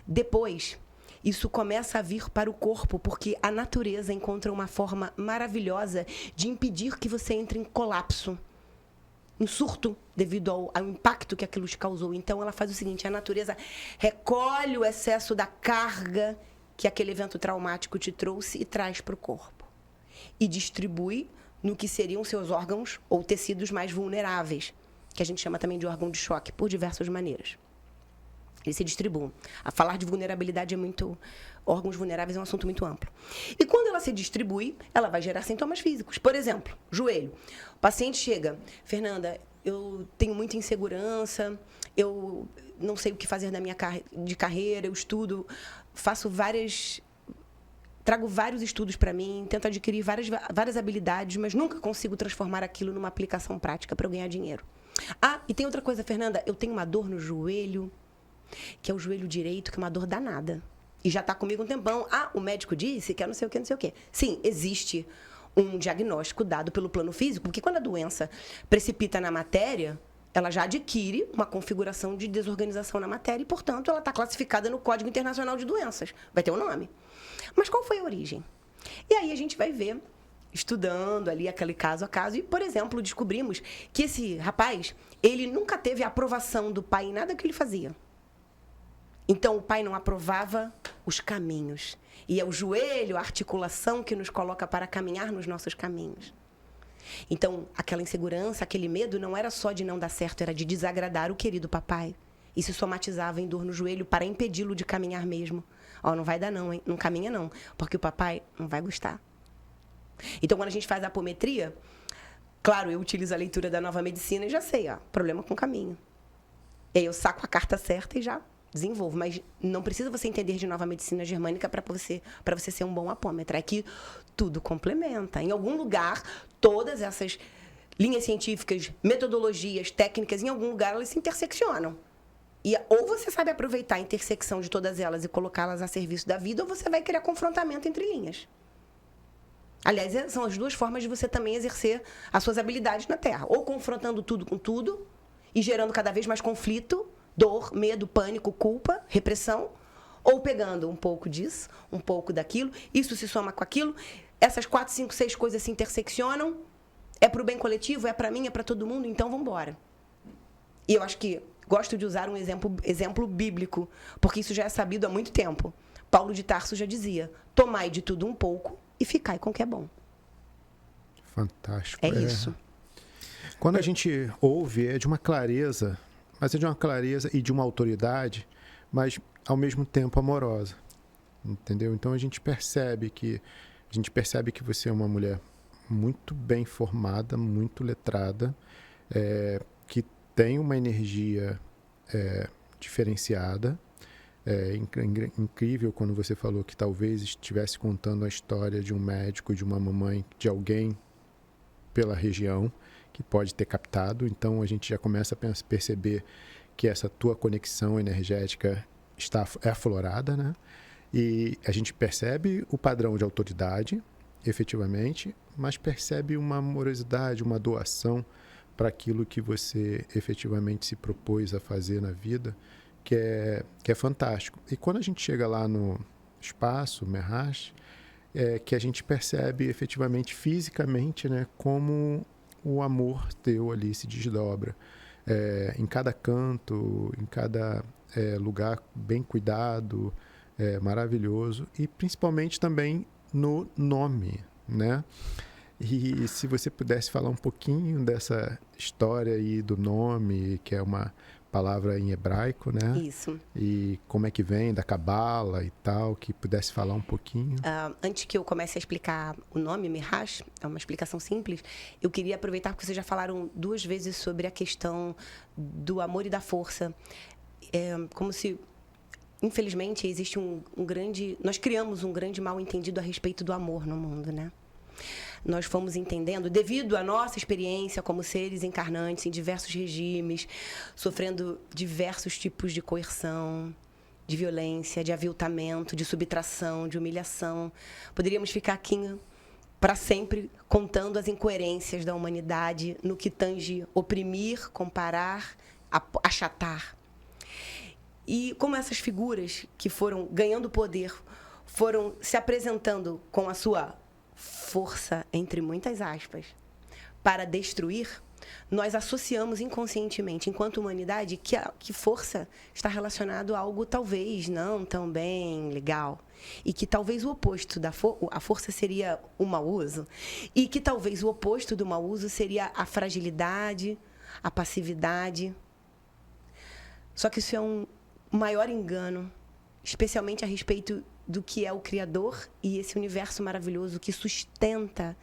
Depois, isso começa a vir para o corpo, porque a natureza encontra uma forma maravilhosa de impedir que você entre em colapso, em surto, devido ao impacto que aquilo te causou. Então, ela faz o seguinte, a natureza recolhe o excesso da carga que aquele evento traumático te trouxe e traz para o corpo. E distribui no que seriam seus órgãos ou tecidos mais vulneráveis, que a gente chama também de órgão de choque, por diversas maneiras. Eles se distribuem. A falar de vulnerabilidade é muito... Órgãos vulneráveis é um assunto muito amplo. E quando ela se distribui, ela vai gerar sintomas físicos. Por exemplo, joelho. O paciente chega, Fernanda, eu tenho muita insegurança, eu não sei o que fazer da minha carreira, eu estudo, trago vários estudos para mim, tento adquirir várias habilidades, mas nunca consigo transformar aquilo numa aplicação prática para eu ganhar dinheiro. Ah, e tem outra coisa, Fernanda, eu tenho uma dor no joelho, que é o joelho direito, que é uma dor danada. E já está comigo um tempão. Ah, o médico disse que é não sei o que, não sei o que. Sim, existe um diagnóstico dado pelo plano físico, porque quando a doença precipita na matéria, ela já adquire uma configuração de desorganização na matéria e, portanto, ela está classificada no Código Internacional de Doenças. Vai ter um nome. Mas qual foi a origem? E aí a gente vai ver, estudando ali aquele caso a caso, e, por exemplo, descobrimos que esse rapaz, ele nunca teve a aprovação do pai em nada que ele fazia. Então, o pai não aprovava os caminhos. E é o joelho, a articulação que nos coloca para caminhar nos nossos caminhos. Então, aquela insegurança, aquele medo, não era só de não dar certo, era de desagradar o querido papai. E se somatizava em dor no joelho para impedi-lo de caminhar mesmo. Ó, não vai dar não, hein? Não caminha não, porque o papai não vai gostar. Então, quando a gente faz a apometria, claro, eu utilizo a leitura da Nova Medicina e já sei, ó, problema com o caminho. E aí eu saco a carta certa e já desenvolvo, mas não precisa você entender de Nova Medicina Germânica para você ser um bom apômetra. É que tudo complementa. Em algum lugar, todas essas linhas científicas, metodologias, técnicas, em algum lugar elas se interseccionam. E ou você sabe aproveitar a intersecção de todas elas e colocá-las a serviço da vida, ou você vai criar confrontamento entre linhas. Aliás, são as duas formas de você também exercer as suas habilidades na Terra. Ou confrontando tudo com tudo e gerando cada vez mais conflito, dor, medo, pânico, culpa, repressão, ou pegando um pouco disso, um pouco daquilo, isso se soma com aquilo, essas 4, 5, 6 coisas se interseccionam, é para o bem coletivo, é para mim, é para todo mundo, então vamos embora. E eu acho que gosto de usar um exemplo bíblico, porque isso já é sabido há muito tempo. Paulo de Tarso já dizia, tomai de tudo um pouco e ficai com o que é bom. Fantástico. É isso. Quando a gente ouve, é de uma clareza, mas é de uma clareza e de uma autoridade, mas ao mesmo tempo amorosa, entendeu? Então a gente percebe que você é uma mulher muito bem formada, muito letrada, que tem uma energia diferenciada. É incrível quando você falou que talvez estivesse contando a história de um médico, de uma mamãe, de alguém pela região que pode ter captado. Então a gente já começa a perceber que essa tua conexão energética é aflorada, né? E a gente percebe o padrão de autoridade, efetivamente, mas percebe uma amorosidade, uma doação para aquilo que você efetivamente se propôs a fazer na vida, que é fantástico. E quando a gente chega lá no espaço, Merhash, que a gente percebe efetivamente, fisicamente, né, como o amor teu ali se desdobra. Em cada canto, em cada lugar bem cuidado, maravilhoso. E principalmente também no nome, né? E se você pudesse falar um pouquinho dessa história aí do nome, que é uma palavra em hebraico, né? Isso. E como é que vem, da cabala e tal, que pudesse falar um pouquinho. Antes que eu comece a explicar o nome, Merhash, é uma explicação simples, eu queria aproveitar, porque vocês já falaram 2 vezes sobre a questão do amor e da força. Como se, infelizmente, existe um grande... Nós criamos um grande mal-entendido a respeito do amor no mundo, né? nós fomos entendendo, devido à nossa experiência como seres encarnantes em diversos regimes, sofrendo diversos tipos de coerção, de violência, de aviltamento, de subtração, de humilhação. Poderíamos ficar aqui para sempre contando as incoerências da humanidade no que tange oprimir, comparar, achatar. E como essas figuras que foram ganhando poder, foram se apresentando com a sua força, entre muitas aspas, para destruir, nós associamos inconscientemente, enquanto humanidade, que força está relacionado a algo talvez não tão bem legal. E que talvez o oposto a força seria o mau uso. E que talvez o oposto do mau uso seria a fragilidade, a passividade. Só que isso é um maior engano, especialmente a respeito do que é o Criador e esse universo maravilhoso que sustenta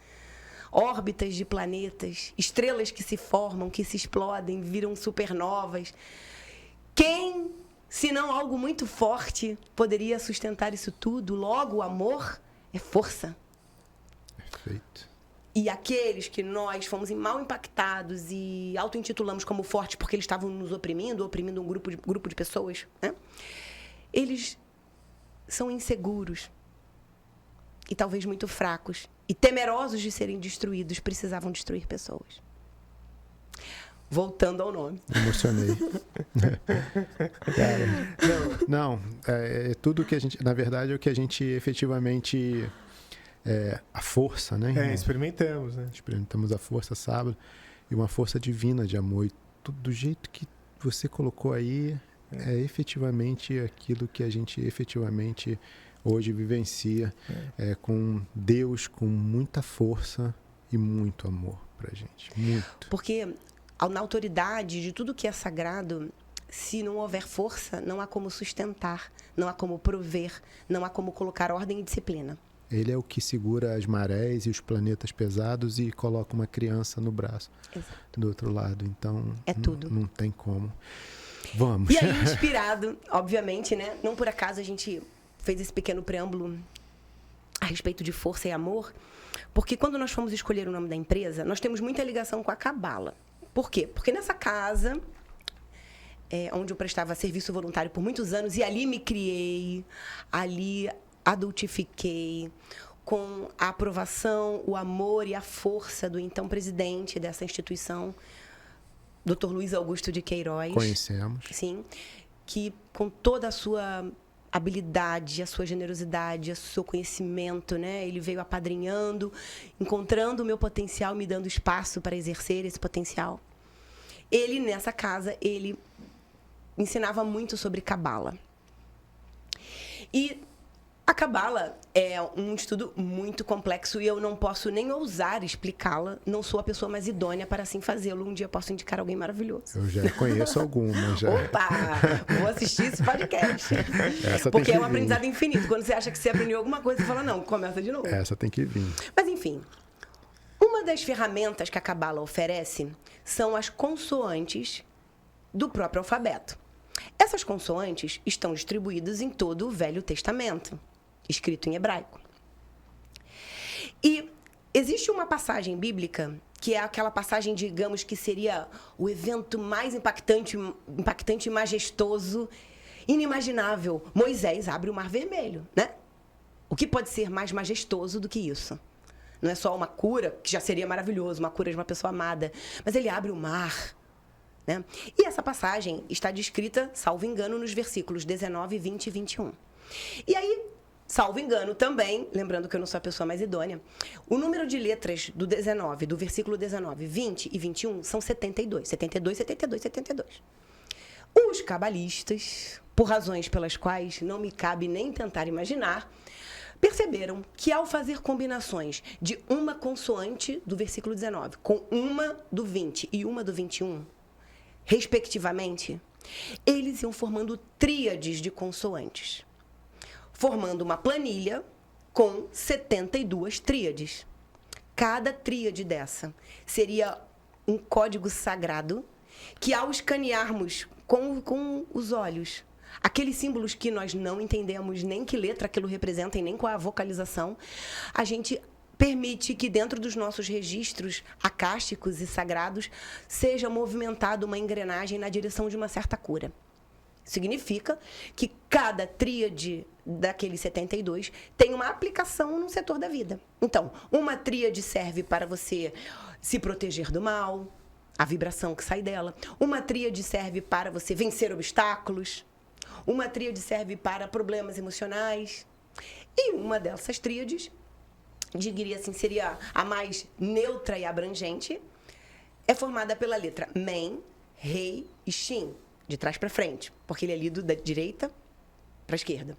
órbitas de planetas, estrelas que se formam, que se explodem, viram supernovas. Quem, se não algo muito forte, poderia sustentar isso tudo? Logo, o amor é força. Perfeito. E aqueles que nós fomos mal impactados e auto-intitulamos como fortes porque eles estavam nos oprimindo um grupo de pessoas, né? Eles são inseguros e talvez muito fracos e temerosos de serem destruídos, precisavam destruir pessoas. Voltando ao nome. Emocionei. Cara, não, tudo que a gente, na verdade, é o que a gente efetivamente, a força, né? Irmão? Experimentamos, né? Experimentamos a força sábado e uma força divina de amor. E tudo do jeito que você colocou aí, é efetivamente aquilo que a gente efetivamente hoje vivencia, com Deus, com muita força e muito amor pra gente. Muito. Porque na autoridade de tudo que é sagrado, se não houver força, não há como sustentar, não há como prover, não há como colocar ordem e disciplina. Ele é o que segura as marés e os planetas pesados e coloca uma criança no braço. Exato. Do outro lado. Então, tudo. Não tem como. Vamos. E aí, inspirado, obviamente, né? Não por acaso a gente fez esse pequeno preâmbulo a respeito de força e amor, porque quando nós fomos escolher o nome da empresa, nós temos muita ligação com a Cabala. Por quê? Porque nessa casa, onde eu prestava serviço voluntário por muitos anos, e ali me criei, ali adultifiquei, com a aprovação, o amor e a força do então presidente dessa instituição, Dr. Luiz Augusto de Queiroz. Conhecemos. Sim, que com toda a sua habilidade, a sua generosidade, o seu conhecimento, né? Ele veio apadrinhando, encontrando o meu potencial, me dando espaço para exercer esse potencial. Ele, nessa casa, ele ensinava muito sobre Cabala. E a Cabala é um estudo muito complexo e eu não posso nem ousar explicá-la. Não sou a pessoa mais idônea para assim fazê-lo. Um dia posso indicar alguém maravilhoso. Eu já conheço algumas. Já. Opa! Vou assistir esse podcast. Porque é um aprendizado infinito. Quando você acha que você aprendeu alguma coisa, você fala, não, começa de novo. Essa tem que vir. Mas, enfim, uma das ferramentas que a Cabala oferece são as consoantes do próprio alfabeto. Essas consoantes estão distribuídas em todo o Velho Testamento, escrito em hebraico. E existe uma passagem bíblica, que é aquela passagem, digamos, que seria o evento mais impactante e majestoso, inimaginável. Moisés abre o Mar Vermelho, né? O que pode ser mais majestoso do que isso? Não é só uma cura, que já seria maravilhoso, uma cura de uma pessoa amada, mas ele abre o mar, né? E essa passagem está descrita, salvo engano, nos versículos 19, 20 e 21. E aí, salvo engano também, lembrando que eu não sou a pessoa mais idônea, o número de letras do 19, do versículo 19, 20 e 21 são 72. 72, 72, 72. Os cabalistas, por razões pelas quais não me cabe nem tentar imaginar, perceberam que ao fazer combinações de uma consoante do versículo 19 com uma do 20 e uma do 21, respectivamente, eles iam formando tríades de consoantes, formando uma planilha com 72 tríades. Cada tríade dessa seria um código sagrado que, ao escanearmos com os olhos, aqueles símbolos que nós não entendemos nem que letra aquilo representa e nem qual é a vocalização, a gente permite que dentro dos nossos registros acásticos e sagrados seja movimentada uma engrenagem na direção de uma certa cura. Significa que cada tríade daqueles 72 tem uma aplicação num setor da vida. Então, uma tríade serve para você se proteger do mal, a vibração que sai dela. Uma tríade serve para você vencer obstáculos. Uma tríade serve para problemas emocionais. E uma dessas tríades, diria assim, seria a mais neutra e abrangente, é formada pela letra Men, Rei e Shin, de trás para frente, porque ele é lido da direita para a esquerda.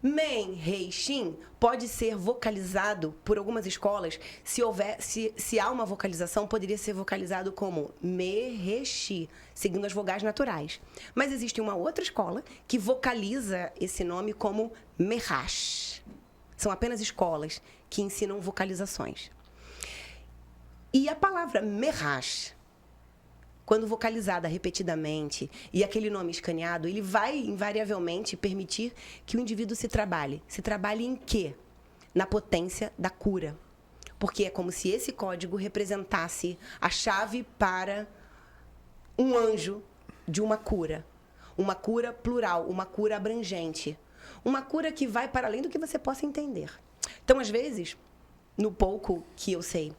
Men, Rei, Shin pode ser vocalizado por algumas escolas. Se há uma vocalização, poderia ser vocalizado como Me, Re, Shi, seguindo as vogais naturais. Mas existe uma outra escola que vocaliza esse nome como Mehash. São apenas escolas que ensinam vocalizações. E a palavra Mehash, quando vocalizada repetidamente e aquele nome escaneado, ele vai invariavelmente permitir que o indivíduo se trabalhe. Se trabalhe em quê? Na potência da cura. Porque é como se esse código representasse a chave para um anjo de uma cura. Uma cura plural, uma cura abrangente. Uma cura que vai para além do que você possa entender. Então, às vezes, no pouco que eu sei,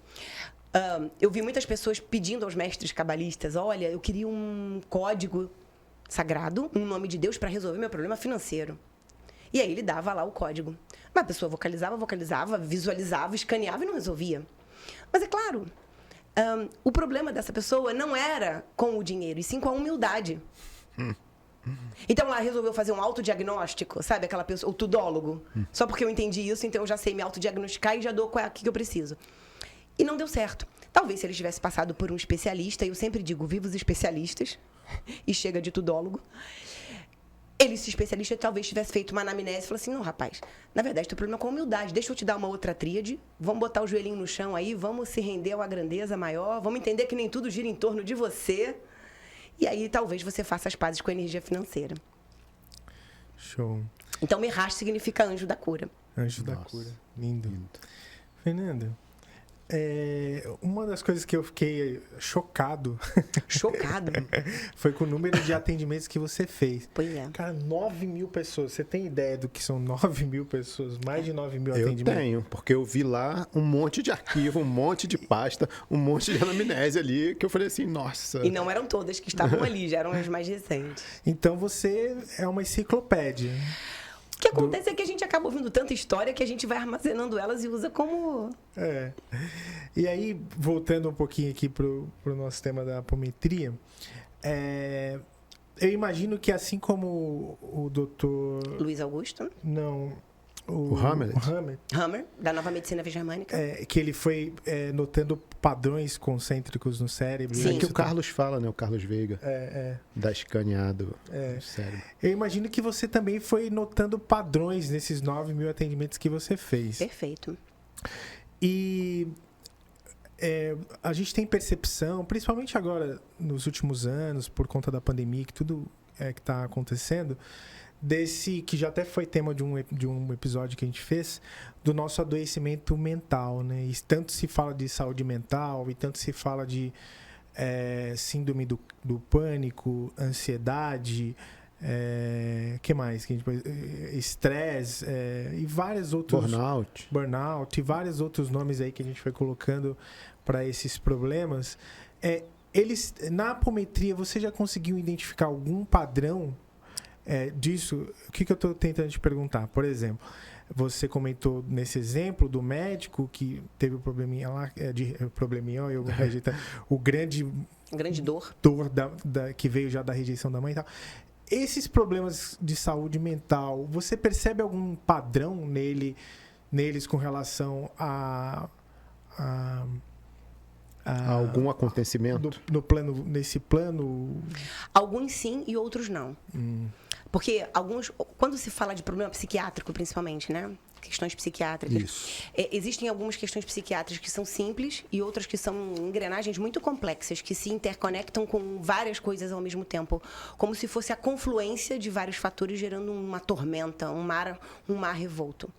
eu vi muitas pessoas pedindo aos mestres cabalistas: olha, eu queria um código sagrado, um nome de Deus para resolver meu problema financeiro. E aí ele dava lá o código. Mas a pessoa vocalizava, visualizava, escaneava e não resolvia. Mas é claro, o problema dessa pessoa não era com o dinheiro, e sim com a humildade. Então ela resolveu fazer um autodiagnóstico, sabe? Aquela pessoa, o tudólogo. Só porque eu entendi isso, então eu já sei me autodiagnosticar e já dou o que eu preciso. E não deu certo. Talvez se ele tivesse passado por um especialista, eu sempre digo, viva os especialistas, e chega de tudólogo. Esse especialista talvez tivesse feito uma anamnese e falou assim: não, rapaz, na verdade, teu problema é com a humildade. Deixa eu te dar uma outra tríade, vamos botar o joelhinho no chão aí, vamos se render a uma grandeza maior, vamos entender que nem tudo gira em torno de você. E aí talvez você faça as pazes com a energia financeira. Show. Então, Mehash significa anjo da cura. Anjo da cura. Lindo. Fernanda, uma das coisas que eu fiquei chocado foi com o número de atendimentos que você fez. Pois é. Cara, 9.000 pessoas. Você tem ideia do que são 9.000 pessoas? Mais de 9.000 atendimentos? Eu tenho, porque eu vi lá um monte de arquivo, um monte de pasta, um monte de anamnese ali, que eu falei assim, nossa. E não eram todas que estavam ali, já eram as mais recentes. Então você é uma enciclopédia. O que acontece é que a gente acaba ouvindo tanta história que a gente vai armazenando elas e usa como... E aí, voltando um pouquinho aqui pro nosso tema da apometria, eu imagino que assim como o doutor... Luiz Augusto? Não... O Hammer, da Nova Medicina Germânica. Que ele foi notando padrões concêntricos no cérebro. Sim. É que o Carlos fala, né? O Carlos Veiga. Da escaneado no cérebro. Eu imagino que você também foi notando padrões nesses 9.000 atendimentos que você fez. Perfeito. E a gente tem percepção, principalmente agora nos últimos anos, por conta da pandemia, que tudo que está acontecendo, desse que já até foi tema de um episódio que a gente fez, do nosso adoecimento mental, né? E tanto se fala de saúde mental e tanto se fala de síndrome do pânico, ansiedade, que mais? Estresse e vários outros... Burnout e vários outros nomes aí que a gente foi colocando para esses problemas. Na apometria, você já conseguiu identificar algum padrão disso? O que eu estou tentando te perguntar? Por exemplo, você comentou nesse exemplo do médico que teve o probleminha lá, o grande dor que veio já da rejeição da mãe e tal. Esses problemas de saúde mental, você percebe algum padrão neles com relação a algum acontecimento? Nesse plano? Alguns sim e outros não. Porque quando se fala de problema psiquiátrico, principalmente, né? questões psiquiátricas. Isso. Existem algumas questões psiquiátricas que são simples e outras que são engrenagens muito complexas, que se interconectam com várias coisas ao mesmo tempo, como se fosse a confluência de vários fatores gerando uma tormenta, um mar revolto.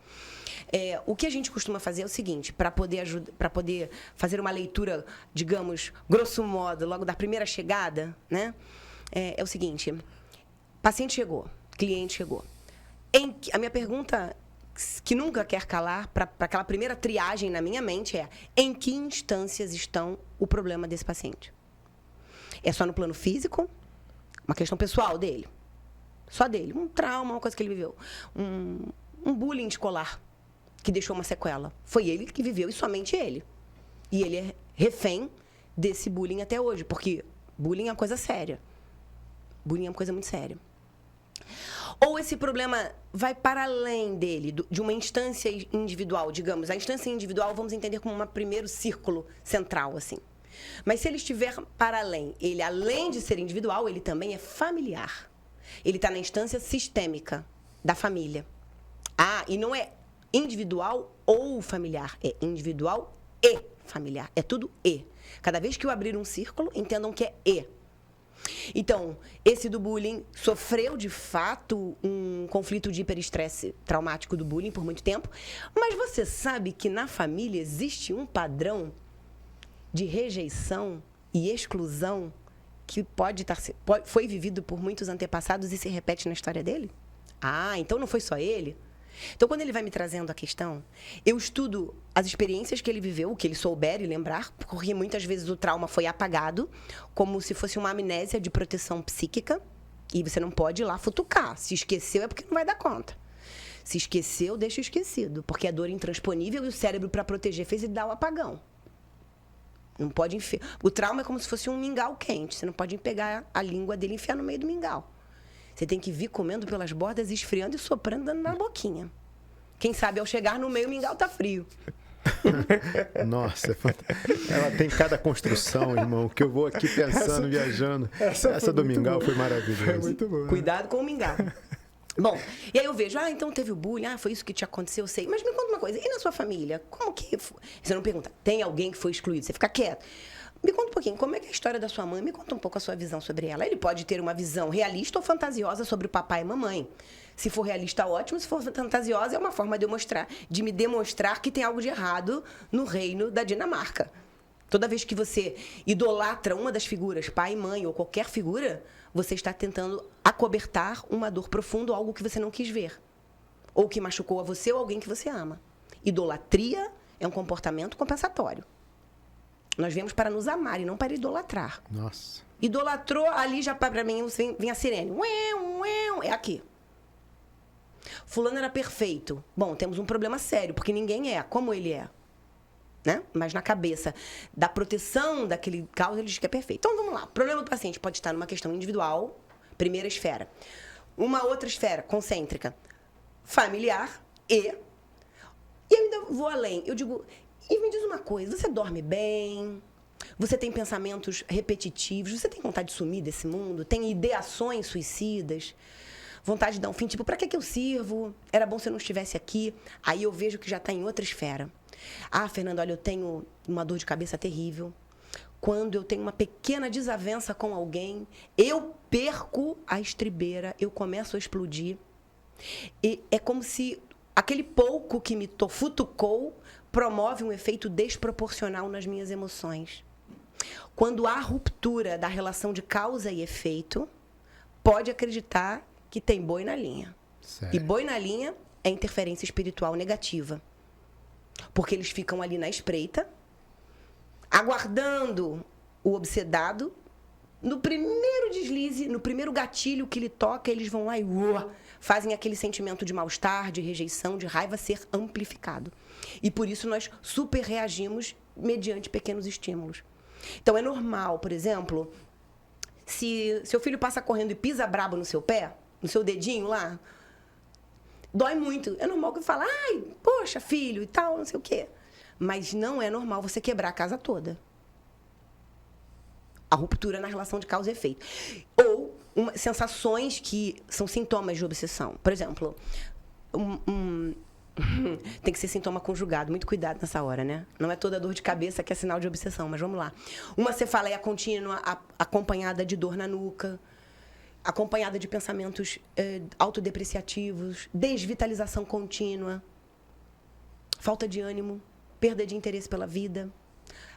O que a gente costuma fazer é o seguinte, para poder fazer uma leitura, digamos, grosso modo, logo da primeira chegada, né? É o seguinte, paciente chegou, cliente chegou. A minha pergunta, que nunca quer calar, para aquela primeira triagem na minha mente é: em que instâncias estão o problema desse paciente? É só no plano físico? Uma questão pessoal dele? Só dele? Um trauma, uma coisa que ele viveu? Um bullying escolar que deixou uma sequela? Foi ele que viveu e somente ele. E ele é refém desse bullying até hoje, porque bullying é uma coisa séria. Bullying é uma coisa muito séria. Ou esse problema vai para além dele, de uma instância individual, digamos. A instância individual vamos entender como um primeiro círculo central, assim. Mas se ele estiver para além, ele além de ser individual, ele também é familiar. Ele está na instância sistêmica da família. E não é individual ou familiar, é individual e familiar. É tudo e. Cada vez que eu abrir um círculo, entendam que é e. Então, esse do bullying sofreu, de fato, um conflito de hiperestresse traumático do bullying por muito tempo, mas você sabe que na família existe um padrão de rejeição e exclusão que foi vivido por muitos antepassados e se repete na história dele? Então não foi só ele? Então, quando ele vai me trazendo a questão, eu estudo as experiências que ele viveu, o que ele souber e lembrar, porque muitas vezes o trauma foi apagado, como se fosse uma amnésia de proteção psíquica, e você não pode ir lá futucar. Se esqueceu é porque não vai dar conta. Se esqueceu, deixa esquecido, porque é dor intransponível e o cérebro, para proteger, fez ele dar o apagão. Não pode enfiar. O trauma é como se fosse um mingau quente, você não pode pegar a língua dele e enfiar no meio do mingau. Você tem que vir comendo pelas bordas, esfriando e soprando, dando na boquinha. Quem sabe, ao chegar no meio, o mingau tá frio. Nossa, ela tem cada construção, irmão, que eu vou aqui pensando, viajando. Essa do mingau foi maravilhosa. Foi muito boa. Cuidado com o mingau. Bom, e aí eu vejo, então teve o bullying, foi isso que te aconteceu, eu sei. Mas me conta uma coisa, e na sua família? Como que foi? Você não pergunta, tem alguém que foi excluído? Você fica quieto. Me conta um pouquinho, como é que é a história da sua mãe? Me conta um pouco a sua visão sobre ela. Ele pode ter uma visão realista ou fantasiosa sobre o papai e mamãe. Se for realista, ótimo. Se for fantasiosa, é uma forma de me demonstrar que tem algo de errado no reino da Dinamarca. Toda vez que você idolatra uma das figuras, pai, mãe ou qualquer figura, você está tentando acobertar uma dor profunda ou algo que você não quis ver. Ou que machucou a você ou alguém que você ama. Idolatria é um comportamento compensatório. Nós viemos para nos amar e não para idolatrar. Nossa. Idolatrou, ali já para mim vem a sirene. É aqui. Fulano era perfeito. Bom, temos um problema sério, porque ninguém é como ele é. Né? Mas na cabeça da proteção daquele caos, ele diz que é perfeito. Então, vamos lá. O problema do paciente pode estar numa questão individual, primeira esfera. Uma outra esfera, concêntrica, familiar e eu ainda vou além. Eu digo... E me diz uma coisa, você dorme bem? Você tem pensamentos repetitivos? Você tem vontade de sumir desse mundo? Tem ideações suicidas? Vontade de dar um fim, tipo, pra que eu sirvo? Era bom se eu não estivesse aqui. Aí eu vejo que já está em outra esfera. Fernanda, olha, eu tenho uma dor de cabeça terrível. Quando eu tenho uma pequena desavença com alguém, eu perco a estribeira, eu começo a explodir. E é como se aquele pouco que me futucou promove um efeito desproporcional nas minhas emoções. Quando há ruptura da relação de causa e efeito, pode acreditar que tem boi na linha. Sério? E boi na linha é interferência espiritual negativa. Porque eles ficam ali na espreita, aguardando o obsedado. No primeiro deslize, no primeiro gatilho que ele toca, eles vão lá e fazem aquele sentimento de mal-estar, de rejeição, de raiva ser amplificado. E por isso nós super reagimos mediante pequenos estímulos. Então é normal, por exemplo, se seu filho passa correndo e pisa brabo no seu pé, no seu dedinho lá, dói muito. É normal que eu fale, poxa, filho e tal, não sei o quê. Mas não é normal você quebrar a casa toda. A ruptura na relação de causa e efeito. Ou sensações que são sintomas de obsessão. Por exemplo, Tem que ser sintoma conjugado. Muito cuidado nessa hora, né? Não é toda dor de cabeça que é sinal de obsessão, mas vamos lá. Uma cefaleia contínua acompanhada de dor na nuca, acompanhada de pensamentos autodepreciativos, desvitalização contínua, falta de ânimo, perda de interesse pela vida.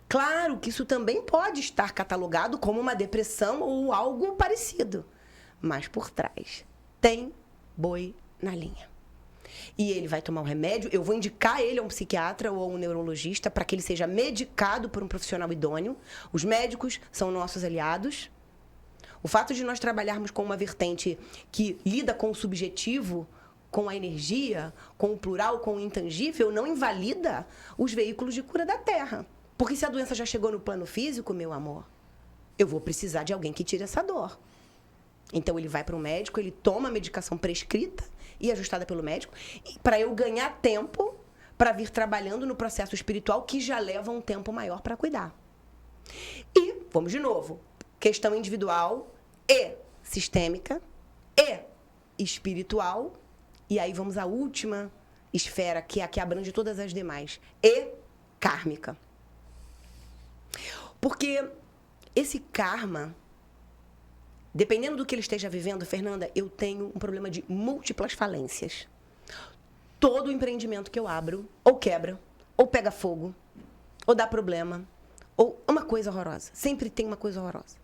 Claro que isso também pode estar catalogado como uma depressão ou algo parecido, mas por trás tem boi na linha. E ele vai tomar um remédio, eu vou indicar ele a um psiquiatra ou a um neurologista para que ele seja medicado por um profissional idôneo. Os médicos são nossos aliados. O fato de nós trabalharmos com uma vertente que lida com o subjetivo, com a energia, com o plural, com o intangível, não invalida os veículos de cura da Terra. Porque se a doença já chegou no plano físico, meu amor, eu vou precisar de alguém que tire essa dor. Então ele vai para o médico, ele toma a medicação prescrita e ajustada pelo médico, para eu ganhar tempo para vir trabalhando no processo espiritual que já leva um tempo maior para cuidar. E, vamos de novo, questão individual e sistêmica e espiritual, e aí vamos à última esfera, que é a que abrange todas as demais, e kármica. Porque esse karma, dependendo do que ele esteja vivendo, Fernanda, eu tenho um problema de múltiplas falências. Todo empreendimento que eu abro, ou quebra, ou pega fogo, ou dá problema, ou uma coisa horrorosa. Sempre tem uma coisa horrorosa.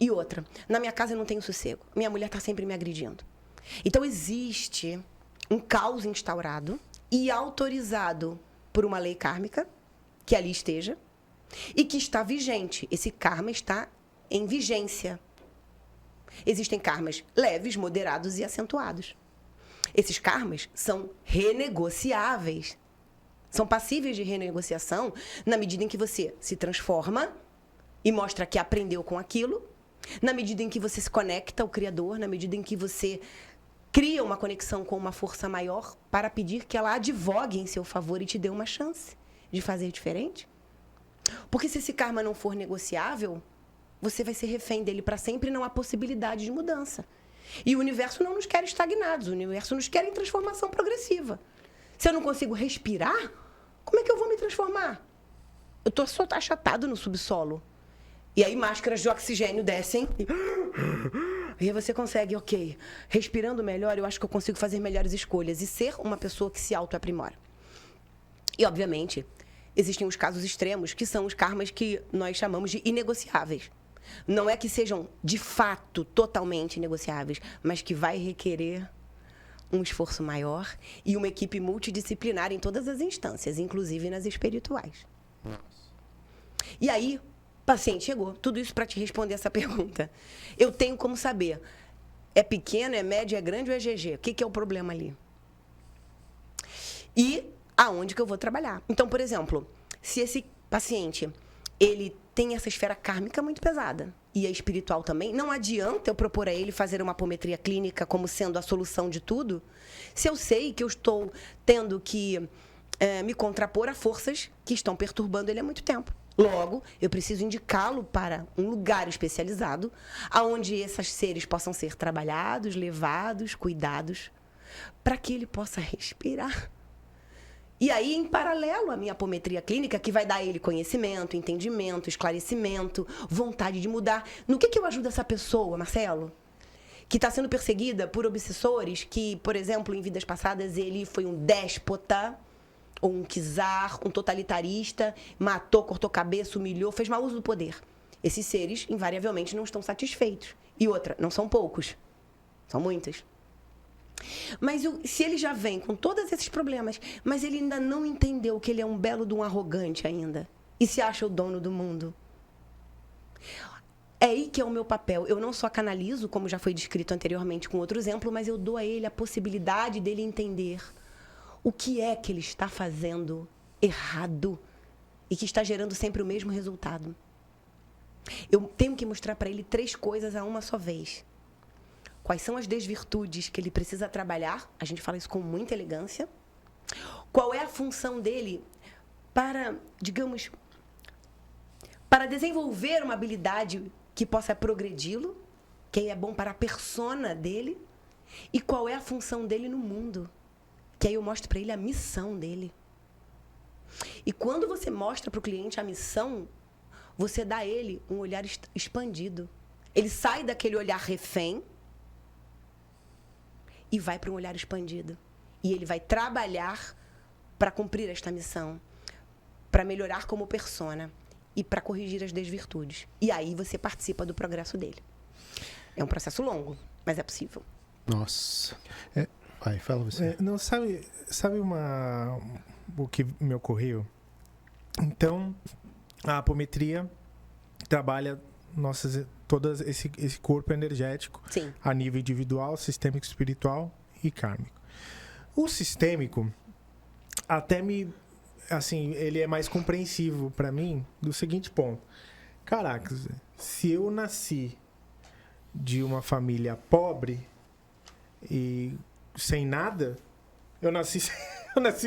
E outra, na minha casa eu não tenho sossego. Minha mulher está sempre me agredindo. Então existe um caos instaurado e autorizado por uma lei kármica, que ali esteja, e que está vigente. Esse karma está em vigência. Existem karmas leves, moderados e acentuados. Esses karmas são renegociáveis. São passíveis de renegociação na medida em que você se transforma e mostra que aprendeu com aquilo, na medida em que você se conecta ao Criador, na medida em que você cria uma conexão com uma força maior para pedir que ela advogue em seu favor e te dê uma chance de fazer diferente. Porque se esse karma não for negociável, você vai ser refém dele para sempre e não há possibilidade de mudança. E o universo não nos quer estagnados, o universo nos quer em transformação progressiva. Se eu não consigo respirar, como é que eu vou me transformar? Eu estou só achatado no subsolo. E aí máscaras de oxigênio descem e aí você consegue, ok, respirando melhor, eu acho que eu consigo fazer melhores escolhas e ser uma pessoa que se auto-aprimora. E, obviamente, existem os casos extremos, que são os karmas que nós chamamos de inegociáveis. Não é que sejam, de fato, totalmente negociáveis, mas que vai requerer um esforço maior e uma equipe multidisciplinar em todas as instâncias, inclusive nas espirituais. E aí, paciente chegou. Tudo isso para te responder essa pergunta. Eu tenho como saber, é pequeno, é médio, é grande ou é GG? O que é o problema ali? E aonde que eu vou trabalhar? Então, por exemplo, se esse paciente ele tem essa esfera kármica muito pesada e a espiritual também, não adianta eu propor a ele fazer uma apometria clínica como sendo a solução de tudo, se eu sei que eu estou tendo que me contrapor a forças que estão perturbando ele há muito tempo. Logo, eu preciso indicá-lo para um lugar especializado, onde esses seres possam ser trabalhados, levados, cuidados, para que ele possa respirar. E aí, em paralelo à minha apometria clínica, que vai dar a ele conhecimento, entendimento, esclarecimento, vontade de mudar. No que eu ajudo essa pessoa, Marcelo? Que está sendo perseguida por obsessores, que, por exemplo, em vidas passadas, ele foi um déspota, ou um czar, um totalitarista, matou, cortou cabeça, humilhou, fez mau uso do poder. Esses seres, invariavelmente, não estão satisfeitos. E outra, não são poucos, são muitos. Mas se ele já vem com todos esses problemas, mas ele ainda não entendeu que ele é um belo de um arrogante ainda, e se acha o dono do mundo, é aí que é o meu papel. Eu não só canalizo, como já foi descrito anteriormente com outro exemplo, mas eu dou a ele a possibilidade dele entender o que é que ele está fazendo errado e que está gerando sempre o mesmo resultado. Eu tenho que mostrar para ele 3 coisas a uma só vez. Quais são as desvirtudes que ele precisa trabalhar? A gente fala isso com muita elegância. Qual é a função dele para, digamos, para desenvolver uma habilidade que possa progredi-lo, que é bom para a persona dele? E qual é a função dele no mundo? Que aí eu mostro para ele a missão dele. E quando você mostra para o cliente a missão, você dá a ele um olhar expandido. Ele sai daquele olhar refém e vai para um olhar expandido. E ele vai trabalhar para cumprir esta missão, para melhorar como persona e para corrigir as desvirtudes. E aí você participa do progresso dele. É um processo longo, mas é possível. Nossa. Vai, fala você. Não, sabe o que me ocorreu? Então, a apometria trabalha todo esse corpo energético. Sim. A nível individual, sistêmico, espiritual e kármico. O sistêmico até ele é mais compreensivo para mim do seguinte ponto. Caraca, se eu nasci de uma família pobre e sem nada, eu nasci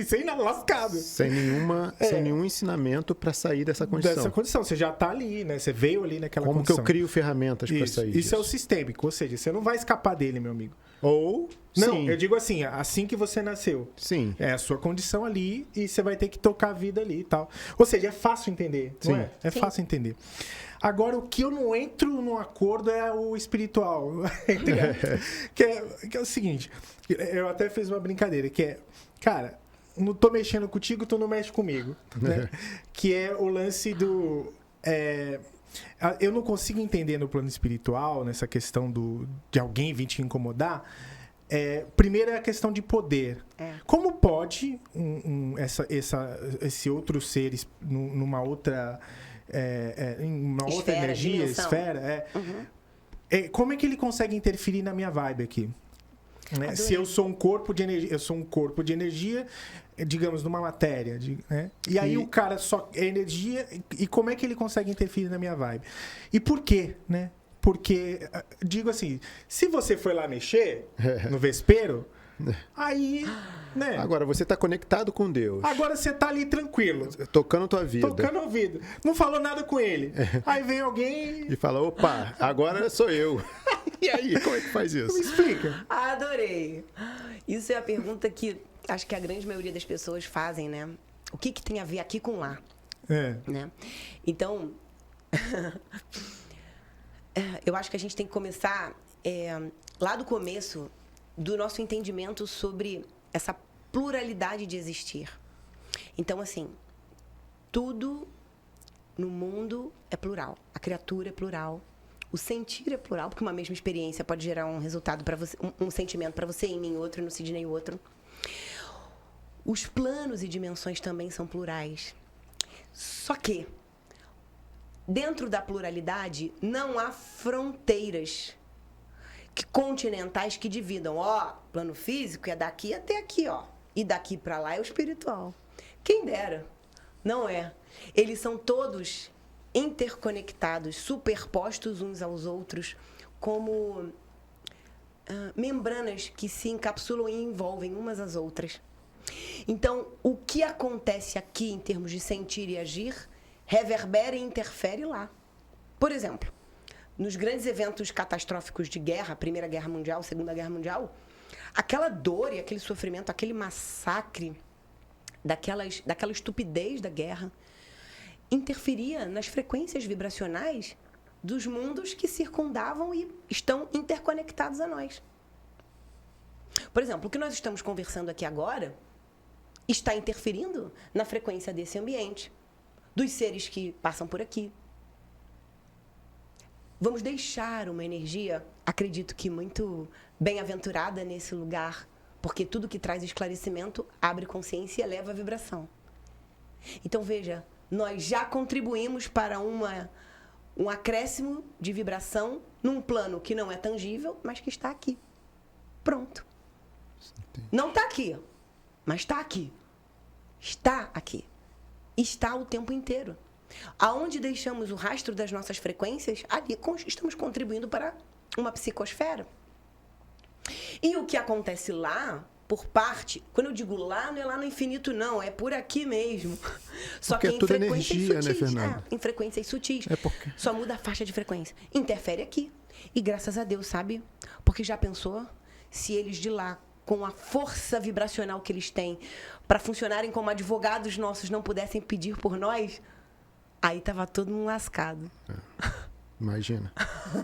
sem nada, lascado. Sem nenhum ensinamento para sair dessa condição. Dessa condição. Você já está ali, né? Você veio ali naquela Como condição. que eu crio ferramentas para sair disso? Isso é o sistêmico, ou seja, você não vai escapar dele, meu amigo. Ou... Não, sim. eu digo assim que você nasceu. Sim. É a sua condição ali e você vai ter que tocar a vida ali e tal. Ou seja, é fácil entender, sim. não é? É Sim. fácil entender. Agora, o que eu não entro no acordo é o espiritual. que é o seguinte, eu até fiz uma brincadeira, que é, cara, não tô mexendo contigo, tu não mexe comigo. Né? Que é o lance do... eu não consigo entender no plano espiritual, nessa questão de alguém vir te incomodar. Primeiro é a questão de poder. Como pode esse outro ser numa outra... em uma outra energia, esfera... como é que ele consegue interferir na minha vibe aqui? Né? Se eu sou um corpo de energia, digamos, numa matéria, né? E aí o cara só é energia, e como é que ele consegue interferir na minha vibe? E por quê, né? Porque, digo assim, se você foi lá mexer no vespeiro, aí, né? Agora, você está conectado com Deus. Agora você tá ali tranquilo. Tocando tua vida. Tocando o vidro. Não falou nada com ele. Aí vem alguém... E fala, opa, agora sou eu. E aí, como é que faz isso? Me explica. Adorei. Isso é a pergunta que acho que a grande maioria das pessoas fazem, né? O que tem a ver aqui com lá? Né? Então, eu acho que a gente tem que começar lá do começo do nosso entendimento sobre essa pluralidade de existir. Então, assim, tudo no mundo é plural. A criatura é plural. O sentir é plural, porque uma mesma experiência pode gerar um resultado para você, um sentimento para você, em mim outro, no Sidney outro. Os planos e dimensões também são plurais. Só que, dentro da pluralidade, não há fronteiras continentais que dividam. Plano físico é daqui até aqui, e daqui para lá é o espiritual. Quem dera. Não é. Eles são todos interconectados, superpostos uns aos outros, como membranas que se encapsulam e envolvem umas às outras. Então, o que acontece aqui em termos de sentir e agir, reverbera e interfere lá. Por exemplo, nos grandes eventos catastróficos de guerra, Primeira Guerra Mundial, Segunda Guerra Mundial, aquela dor e aquele sofrimento, aquele massacre, daquela estupidez da guerra, interferia nas frequências vibracionais dos mundos que circundavam e estão interconectados a nós. Por exemplo, o que nós estamos conversando aqui agora está interferindo na frequência desse ambiente, dos seres que passam por aqui. Vamos deixar uma energia, acredito que muito bem-aventurada nesse lugar, porque tudo que traz esclarecimento abre consciência e eleva a vibração. Então, veja, nós já contribuímos para um acréscimo de vibração num plano que não é tangível, mas que está aqui. Pronto. Não está aqui, mas está aqui. Está aqui. Está o tempo inteiro. Aonde deixamos o rastro das nossas frequências, ali estamos contribuindo para uma psicosfera. E o que acontece lá, por parte, quando eu digo lá, não é lá no infinito, não, é por aqui mesmo. Só porque que é em tudo frequências energia, sutis, né, Fernanda? em frequências sutis. Porque... Só muda a faixa de frequência. Interfere aqui. E graças a Deus, sabe? Porque já pensou se eles de lá com a força vibracional que eles têm, para funcionarem como advogados nossos não pudessem pedir por nós, aí tava todo mundo lascado. Imagina.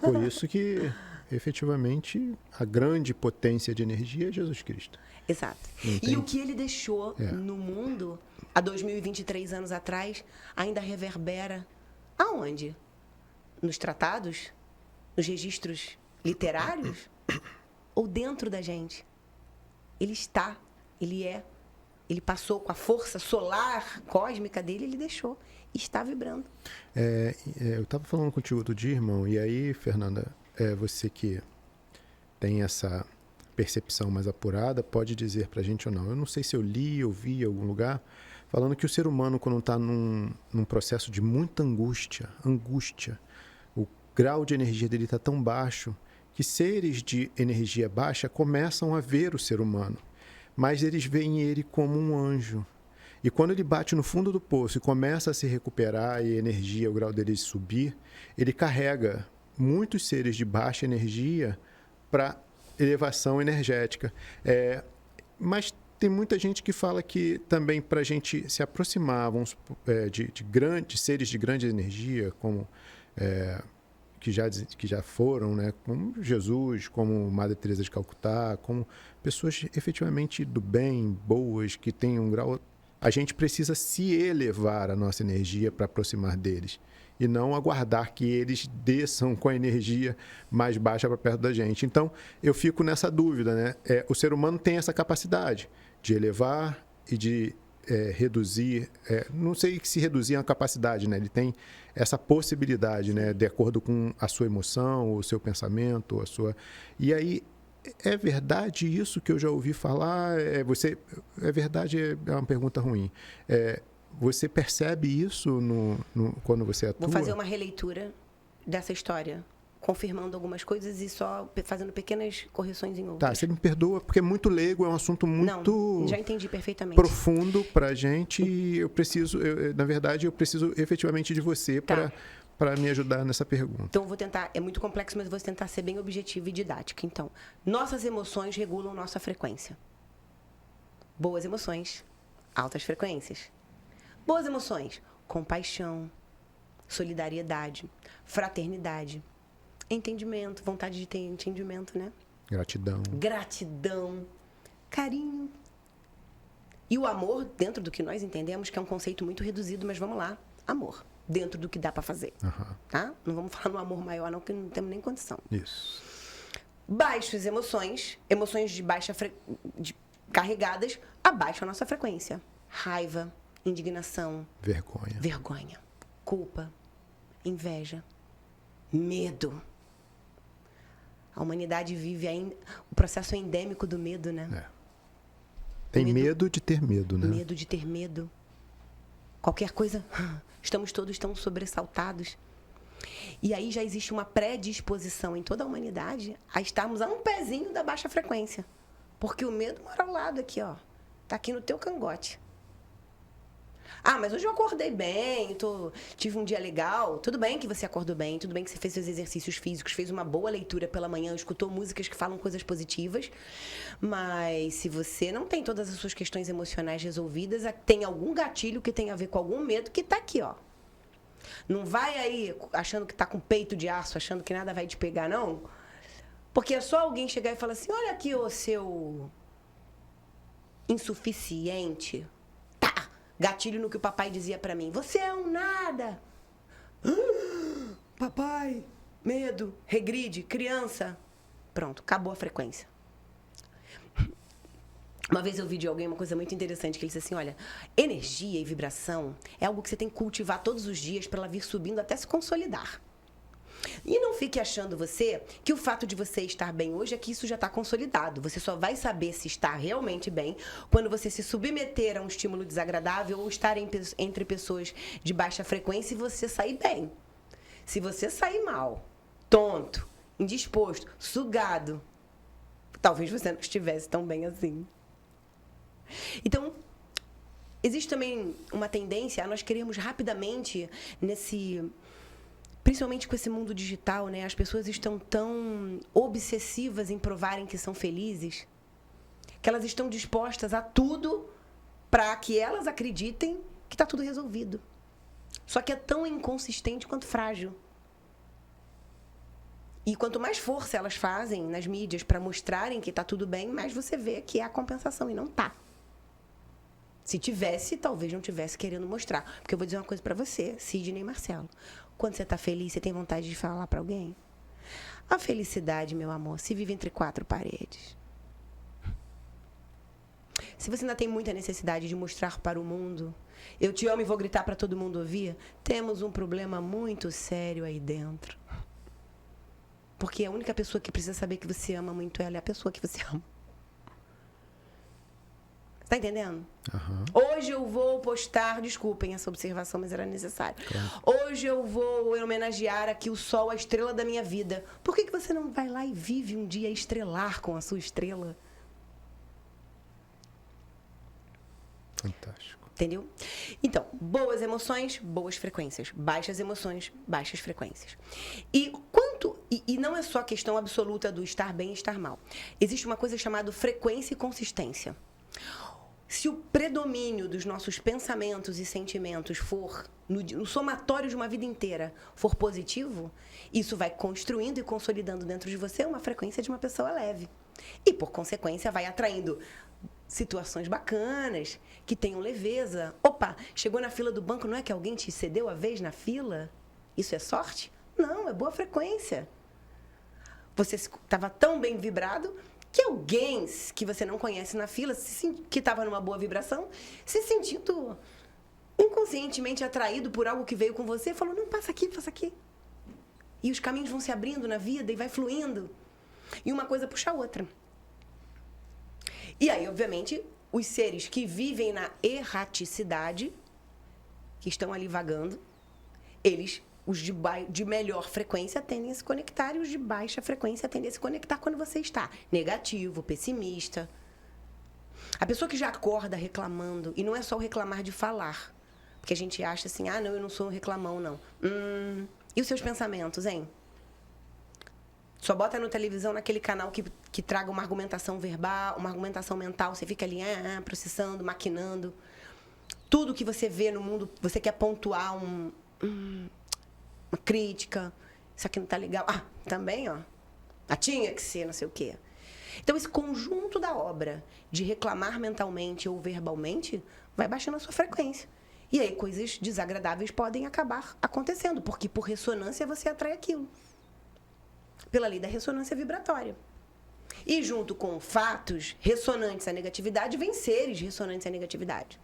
Por isso que, efetivamente, a grande potência de energia é Jesus Cristo. Exato. E o que ele deixou no mundo, há 2023 anos atrás, ainda reverbera aonde? Nos tratados? Nos registros literários? Ou dentro da gente? Ele está, ele é, ele passou com a força solar, cósmica dele, ele deixou. E está vibrando. Eu estava falando contigo outro dia, irmão, e aí, Fernanda, você que tem essa percepção mais apurada, pode dizer pra gente ou não. Eu não sei se eu li ou vi em algum lugar, falando que o ser humano, quando está num processo de muita angústia, o grau de energia dele está tão baixo que seres de energia baixa começam a ver o ser humano, mas eles veem ele como um anjo. E quando ele bate no fundo do poço e começa a se recuperar e a energia, o grau dele subir, ele carrega muitos seres de baixa energia para elevação energética. Mas tem muita gente que fala que também para a gente se aproximar de seres de grande energia, como que já foram, né, como Jesus, como Madre Teresa de Calcutá, como pessoas efetivamente do bem, boas, que têm um grau... A gente precisa se elevar a nossa energia para aproximar deles e não aguardar que eles desçam com a energia mais baixa para perto da gente. Então, eu fico nessa dúvida, né? O ser humano tem essa capacidade de elevar e de reduzir. Não sei se reduzir é uma capacidade, né? Ele tem essa possibilidade, né? De acordo com a sua emoção, o seu pensamento, a sua... E aí... É verdade isso que eu já ouvi falar? É verdade, é uma pergunta ruim. Você percebe isso quando você atua? Vou fazer uma releitura dessa história, confirmando algumas coisas e só fazendo pequenas correções em outras. Tá, você me perdoa, porque é muito leigo, é um assunto muito... Não, já entendi perfeitamente. Profundo pra gente e na verdade, eu preciso efetivamente de você para me ajudar nessa pergunta. Então, eu vou tentar, é muito complexo, mas eu vou tentar ser bem objetivo e didática. Então, nossas emoções regulam nossa frequência. Boas emoções, altas frequências. Boas emoções, compaixão, solidariedade, fraternidade, entendimento, vontade de ter entendimento, né? Gratidão, carinho. E o amor, dentro do que nós entendemos, que é um conceito muito reduzido, mas vamos lá, amor. Dentro do que dá para fazer. Tá? Não vamos falar no amor maior, não, porque não temos nem condição. Isso. Baixas emoções de baixa carregadas, abaixam a nossa frequência. Raiva, indignação, vergonha, culpa, inveja, medo. A humanidade vive ainda o processo endêmico do medo, né? Tem medo de ter medo, né? Medo de ter medo. Qualquer coisa, estamos todos tão sobressaltados. E aí já existe uma predisposição em toda a humanidade a estarmos a um pezinho da baixa frequência. Porque o medo mora ao lado aqui, ó. Tá aqui no teu cangote. Ah, mas hoje eu acordei bem, tive um dia legal. Tudo bem que você acordou bem, tudo bem que você fez seus exercícios físicos, fez uma boa leitura pela manhã, escutou músicas que falam coisas positivas. Mas se você não tem todas as suas questões emocionais resolvidas, tem algum gatilho que tem a ver com algum medo que tá aqui, ó. Não vai aí achando que tá com peito de aço, achando que nada vai te pegar, não. Porque é só alguém chegar e falar assim, olha aqui, ô seu insuficiente. Tá! Gatilho no que o papai dizia pra mim. Você é um nada. Papai, medo, regride, criança. Pronto, acabou a frequência. Uma vez eu vi de alguém uma coisa muito interessante, que ele disse assim, olha, energia e vibração é algo que você tem que cultivar todos os dias para ela vir subindo até se consolidar. E não fique achando você que o fato de você estar bem hoje é que isso já está consolidado. Você só vai saber se está realmente bem quando você se submeter a um estímulo desagradável ou estar entre pessoas de baixa frequência e você sair bem. Se você sair mal, tonto, indisposto, sugado, talvez você não estivesse tão bem assim. Então, existe também uma tendência a nós queremos rapidamente principalmente com esse mundo digital, né? As pessoas estão tão obsessivas em provarem que são felizes, que elas estão dispostas a tudo para que elas acreditem que está tudo resolvido. Só que é tão inconsistente quanto frágil. E quanto mais força elas fazem nas mídias para mostrarem que está tudo bem, mais você vê que é a compensação e não tá. Se tivesse, talvez não tivesse querendo mostrar. Porque eu vou dizer uma coisa para você, Sidney e Marcelo. Quando você está feliz, você tem vontade de falar para alguém? A felicidade, meu amor, se vive entre 4 paredes. Se você ainda tem muita necessidade de mostrar para o mundo, eu te amo e vou gritar para todo mundo ouvir, temos um problema muito sério aí dentro. Porque a única pessoa que precisa saber que você ama muito ela é a pessoa que você ama. Tá entendendo? Uhum. Hoje eu vou postar, desculpem essa observação, mas era necessário. Claro. Hoje eu vou homenagear aqui o sol, a estrela da minha vida. Por que você não vai lá e vive um dia estrelar com a sua estrela? Fantástico. Entendeu? Então, boas emoções, boas frequências. Baixas emoções, baixas frequências. E não é só a questão absoluta do estar bem e estar mal. Existe uma coisa chamada frequência e consistência. Se o predomínio dos nossos pensamentos e sentimentos for, no somatório de uma vida inteira, for positivo, isso vai construindo e consolidando dentro de você uma frequência de uma pessoa leve. E, por consequência, vai atraindo situações bacanas, que tenham leveza. Opa, chegou na fila do banco, não é que alguém te cedeu a vez na fila? Isso é sorte? Não, é boa frequência. Você estava tão bem vibrado que alguém que você não conhece na fila, que estava numa boa vibração, se sentindo inconscientemente atraído por algo que veio com você, falou, não, passa aqui, passa aqui. E os caminhos vão se abrindo na vida e vai fluindo. E uma coisa puxa a outra. E aí, obviamente, os seres que vivem na erraticidade, que estão ali vagando, eles, os de melhor frequência, tendem a se conectar, e os de baixa frequência tendem a se conectar quando você está negativo, pessimista. A pessoa que já acorda reclamando, e não é só o reclamar de falar, porque a gente acha assim, ah, não, eu não sou um reclamão, não. E os seus pensamentos, hein? Só bota na televisão naquele canal que traga uma argumentação verbal, uma argumentação mental. Você fica ali processando, maquinando. Tudo que você vê no mundo, você quer pontuar uma crítica. Isso aqui não tá legal. Ah, também, ó. Tinha que ser, não sei o quê. Então, esse conjunto da obra de reclamar mentalmente ou verbalmente vai baixando a sua frequência. E aí, coisas desagradáveis podem acabar acontecendo, porque por ressonância você atrai aquilo. Pela lei da ressonância vibratória. E junto com fatos ressonantes à negatividade, vem seres ressonantes à negatividade.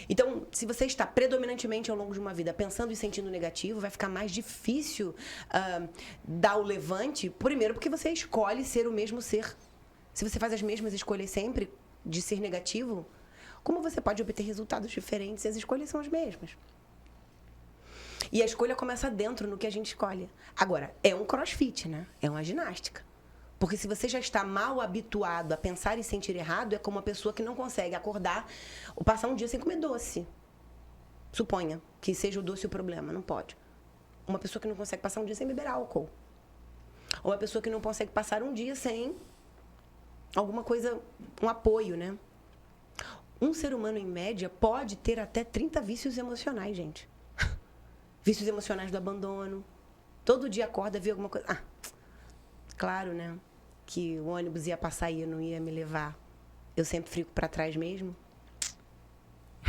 Então, se você está predominantemente ao longo de uma vida pensando e sentindo negativo, vai ficar mais difícil dar o levante, primeiro porque você escolhe ser o mesmo ser. Se você faz as mesmas escolhas sempre de ser negativo, como você pode obter resultados diferentes se as escolhas são as mesmas? E a escolha começa dentro, no que a gente escolhe. Agora, é um crossfit, né? É uma ginástica. Porque se você já está mal habituado a pensar e sentir errado, é como uma pessoa que não consegue acordar ou passar um dia sem comer doce. Suponha que seja o doce o problema, não pode. Uma pessoa que não consegue passar um dia sem beber álcool. Ou uma pessoa que não consegue passar um dia sem alguma coisa, um apoio, né? Um ser humano, em média, pode ter até 30 vícios emocionais, gente. Vícios emocionais do abandono. Todo dia acorda, vê alguma coisa. Claro, né? Que o ônibus ia passar e eu não ia me levar. Eu sempre fico para trás mesmo.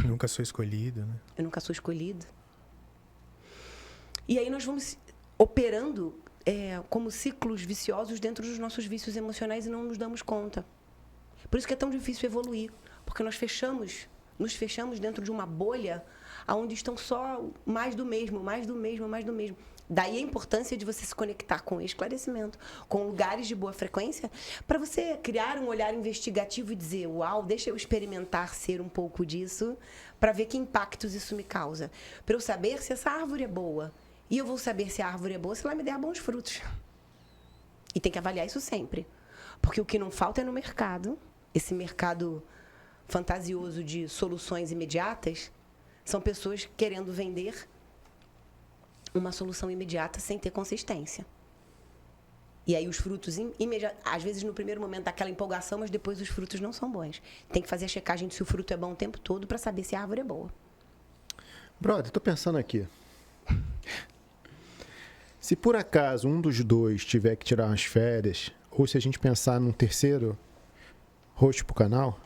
Nunca sou escolhido, né? Eu nunca sou escolhido. E aí nós vamos operando como ciclos viciosos dentro dos nossos vícios emocionais e não nos damos conta. Por isso que é tão difícil evoluir. Porque nos fechamos dentro de uma bolha onde estão só mais do mesmo, mais do mesmo, mais do mesmo. Daí a importância de você se conectar com esclarecimento, com lugares de boa frequência, para você criar um olhar investigativo e dizer, uau, deixa eu experimentar ser um pouco disso, para ver que impactos isso me causa. Para eu saber se essa árvore é boa. E eu vou saber se a árvore é boa se ela me der bons frutos. E tem que avaliar isso sempre. Porque o que não falta é no mercado, esse mercado fantasioso de soluções imediatas, são pessoas querendo vender uma solução imediata sem ter consistência. E aí os frutos, às vezes no primeiro momento dá aquela empolgação, mas depois os frutos não são bons. Tem que fazer a checagem de se o fruto é bom o tempo todo para saber se a árvore é boa. Brother, tô pensando aqui. Se por acaso um dos dois tiver que tirar umas férias, ou se a gente pensar num terceiro host pro canal...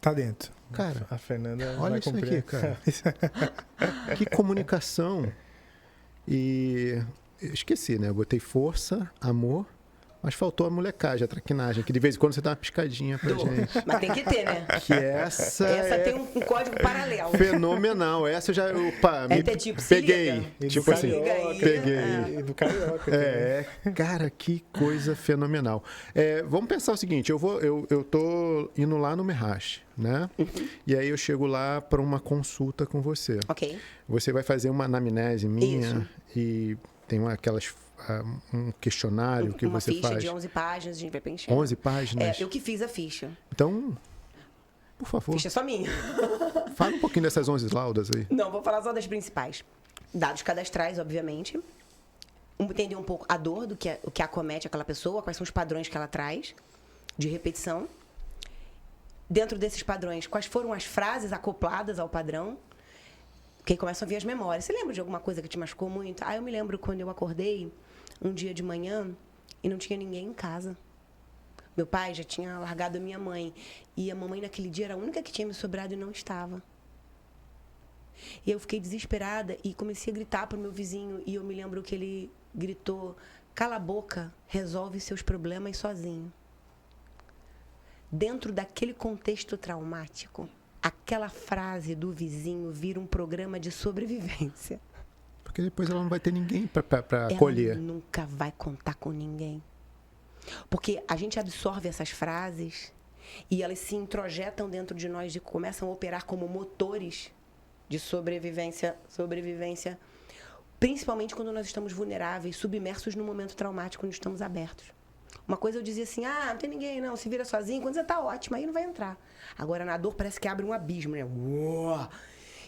Tá dentro. Cara, a Fernanda olha vai isso cumprir. aqui, cara. Que comunicação. E eu esqueci, né? Eu botei força, amor, mas faltou a molecagem, a traquinagem, que de vez em quando você dá uma piscadinha pra gente. Mas tem que ter, né? Que essa tem um código paralelo. Fenomenal. Essa eu já... Opa, tipo, peguei. Tipo assim, peguei. E do carioca. Cara, que coisa fenomenal. Vamos pensar o seguinte, eu tô indo lá no Merrache, né? E aí eu chego lá para uma consulta com você. Ok. Você vai fazer uma anamnese minha. Isso. E tem um questionário que você faz. Uma ficha de 11 páginas, a gente vai preencher. 11 páginas? Eu que fiz a ficha. Então, por favor. Ficha é só minha. Fala um pouquinho dessas 11 laudas aí. Não, vou falar só das principais. Dados cadastrais, obviamente. Entender um pouco a dor o que acomete aquela pessoa, quais são os padrões que ela traz de repetição. Dentro desses padrões, quais foram as frases acopladas ao padrão. Porque aí começam a vir as memórias. Você lembra de alguma coisa que te machucou muito? Eu me lembro quando eu acordei um dia de manhã e não tinha ninguém em casa. Meu pai já tinha largado a minha mãe. E a mamãe naquele dia era a única que tinha me sobrado e não estava. E eu fiquei desesperada e comecei a gritar para o meu vizinho. E eu me lembro que ele gritou: cala a boca, resolve seus problemas sozinho. Dentro daquele contexto traumático, aquela frase do vizinho vira um programa de sobrevivência. Porque depois ela não vai ter ninguém para acolher. Ela nunca vai contar com ninguém. Porque a gente absorve essas frases e elas se introjetam dentro de nós e começam a operar como motores de sobrevivência, principalmente quando nós estamos vulneráveis, submersos num momento traumático, quando estamos abertos. Uma coisa eu dizia assim, não tem ninguém não, se vira sozinho, quando você tá ótimo, aí não vai entrar. Agora na dor parece que abre um abismo, né? Uou!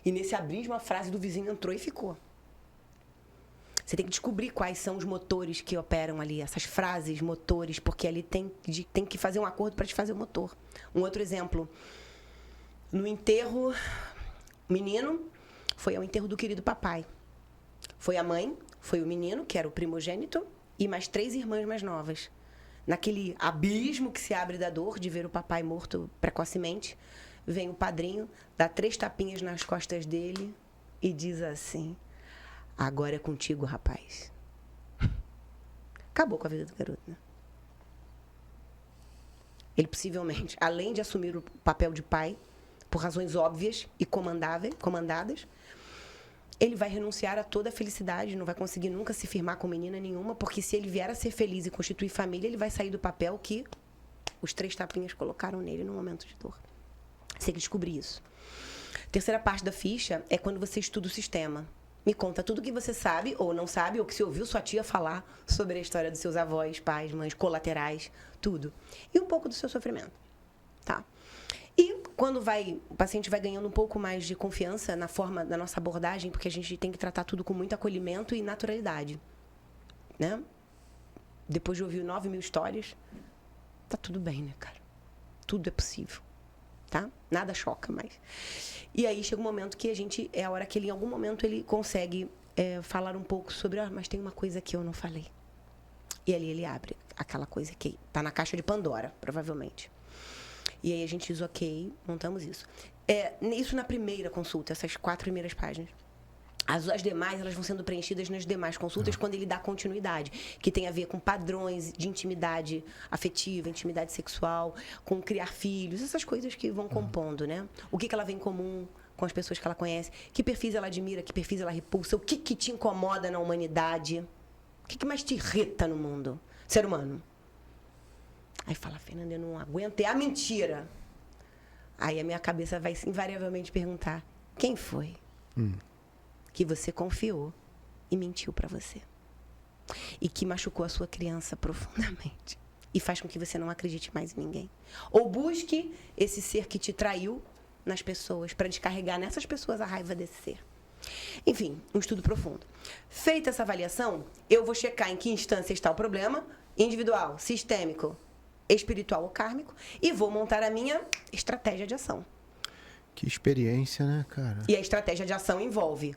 E nesse abismo a frase do vizinho entrou e ficou. Você tem que descobrir quais são os motores que operam ali, essas frases, motores, porque ali tem que fazer um acordo para te fazer o motor. Um outro exemplo, no enterro, o menino foi ao enterro do querido papai. Foi a mãe, foi o menino, que era o primogênito, e mais 3 irmãs mais novas. Naquele abismo que se abre da dor de ver o papai morto precocemente, vem o padrinho, dá 3 tapinhas nas costas dele e diz assim: agora é contigo, rapaz. Acabou com a vida do garoto, né? Ele possivelmente, além de assumir o papel de pai, por razões óbvias e comandadas, ele vai renunciar a toda a felicidade, não vai conseguir nunca se firmar com menina nenhuma, porque se ele vier a ser feliz e constituir família, ele vai sair do papel que os 3 tapinhas colocaram nele no momento de dor. Você tem que descobrir isso. Terceira parte da ficha é quando você estuda o sistema. Me conta tudo o que você sabe ou não sabe, ou que você ouviu sua tia falar sobre a história dos seus avós, pais, mães, colaterais, tudo. E um pouco do seu sofrimento. Tá? E quando o paciente vai ganhando um pouco mais de confiança na forma da nossa abordagem, porque a gente tem que tratar tudo com muito acolhimento e naturalidade, né? Depois de ouvir 9.000 histórias, tá tudo bem, né, cara? Tudo é possível, tá? Nada choca mais. E aí chega um momento que é a hora que ele, em algum momento, ele consegue falar um pouco sobre, mas tem uma coisa que eu não falei. E ali ele abre aquela coisa que tá na caixa de Pandora, provavelmente. E aí a gente diz, ok, montamos isso. Isso na primeira consulta, essas 4 primeiras páginas. As demais, elas vão sendo preenchidas nas demais consultas quando ele dá continuidade, que tem a ver com padrões de intimidade afetiva, intimidade sexual, com criar filhos, essas coisas que vão compondo, né? O que ela vê em comum com as pessoas que ela conhece, que perfis ela admira, que perfis ela repulsa, o que te incomoda na humanidade, o que mais te irrita no mundo, ser humano. Aí fala, Fernanda, eu não aguento, é a mentira. Aí a minha cabeça vai invariavelmente perguntar, quem foi que você confiou e mentiu para você? E que machucou a sua criança profundamente. E faz com que você não acredite mais em ninguém. Ou busque esse ser que te traiu nas pessoas, para descarregar nessas pessoas a raiva desse ser. Enfim, um estudo profundo. Feita essa avaliação, eu vou checar em que instância está o problema, individual, sistêmico, espiritual ou kármico, e vou montar a minha estratégia de ação. Que experiência, né, cara? E a estratégia de ação envolve...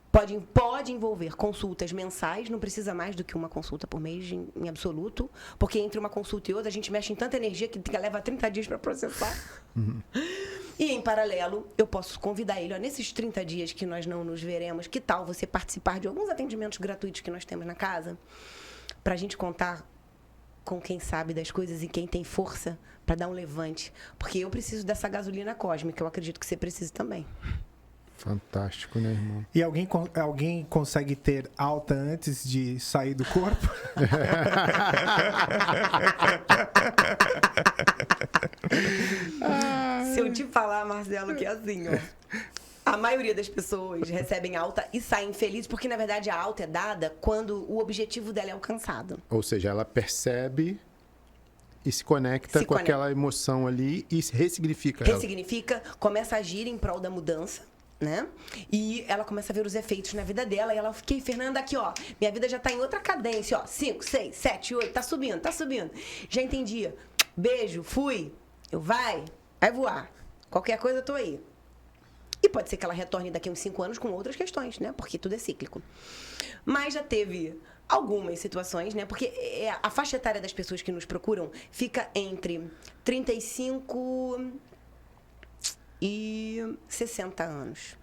Pode envolver consultas mensais, não precisa mais do que uma consulta por mês em absoluto, porque entre uma consulta e outra a gente mexe em tanta energia que leva 30 dias para processar. E em paralelo, eu posso convidar ele, nesses 30 dias que nós não nos veremos, que tal você participar de alguns atendimentos gratuitos que nós temos na casa, para a gente contar com quem sabe das coisas e quem tem força para dar um levante. Porque eu preciso dessa gasolina cósmica, eu acredito que você precisa também. Fantástico, né, irmão? E alguém consegue ter alta antes de sair do corpo? Se eu te falar, Marcelo, que é assim, a maioria das pessoas recebem alta e saem felizes, porque, na verdade, a alta é dada quando o objetivo dela é alcançado. Ou seja, ela percebe e se conecta com aquela emoção ali e ressignifica ela. Ressignifica, começa a agir em prol da mudança. Né? E ela começa a ver os efeitos na vida dela e ela fica, Fernanda, aqui, minha vida já tá em outra cadência, 5, 6, 7, 8, tá subindo. Já entendi. Beijo, fui. Vai voar. Qualquer coisa eu tô aí. E pode ser que ela retorne daqui a uns 5 anos com outras questões, né? Porque tudo é cíclico. Mas já teve algumas situações, né? Porque a faixa etária das pessoas que nos procuram fica entre 35 e 60 anos.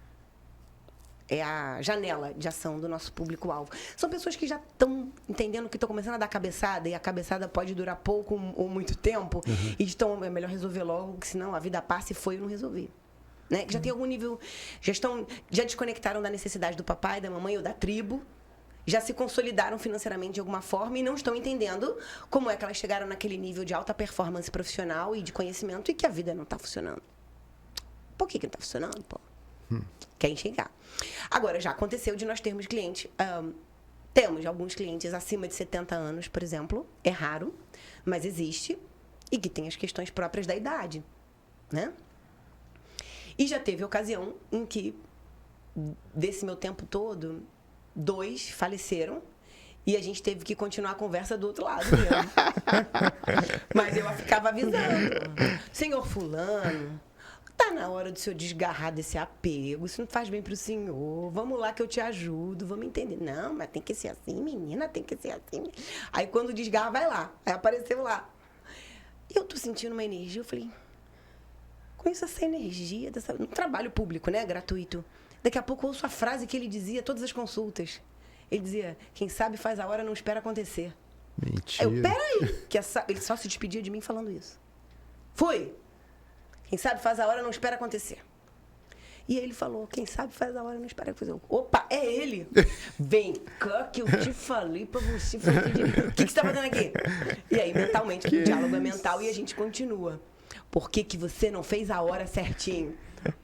É a janela de ação do nosso público-alvo. São pessoas que já estão entendendo que estão começando a dar cabeçada, e a cabeçada pode durar pouco ou muito tempo, e é melhor resolver logo, que senão a vida passa e foi e eu não resolvi. Né? Que já tem algum nível, já desconectaram da necessidade do papai, da mamãe ou da tribo, já se consolidaram financeiramente de alguma forma e não estão entendendo como é que elas chegaram naquele nível de alta performance profissional e de conhecimento e que a vida não está funcionando. Por que não está funcionando, pô? Quer enxergar. Agora, já aconteceu de nós termos clientes... temos alguns clientes acima de 70 anos, por exemplo. É raro, mas existe. E que tem as questões próprias da idade. Né? E já teve ocasião em que, desse meu tempo todo, 2 faleceram. E a gente teve que continuar a conversa do outro lado mesmo. Mas eu ficava avisando. Senhor fulano... Tá na hora do senhor desgarrar desse apego, isso não faz bem pro senhor, vamos lá que eu te ajudo, vamos entender. Não, mas tem que ser assim, menina, tem que ser assim. Aí quando desgarra, vai lá. Aí apareceu lá. E eu tô sentindo uma energia, eu falei, conheço essa energia, no trabalho público, né, gratuito. Daqui a pouco eu ouço a frase que ele dizia todas as consultas. Ele dizia, quem sabe faz a hora, não espera acontecer. Mentira. Peraí, ele só se despedia de mim falando isso. Fui. Quem sabe faz a hora, não espera acontecer. E aí ele falou, quem sabe faz a hora, não espera acontecer. Opa, é ele. Vem cá que eu te falei pra você fazer direito. O que você tá fazendo aqui? E aí, mentalmente, o diálogo é mental e a gente continua. Por que você não fez a hora certinho?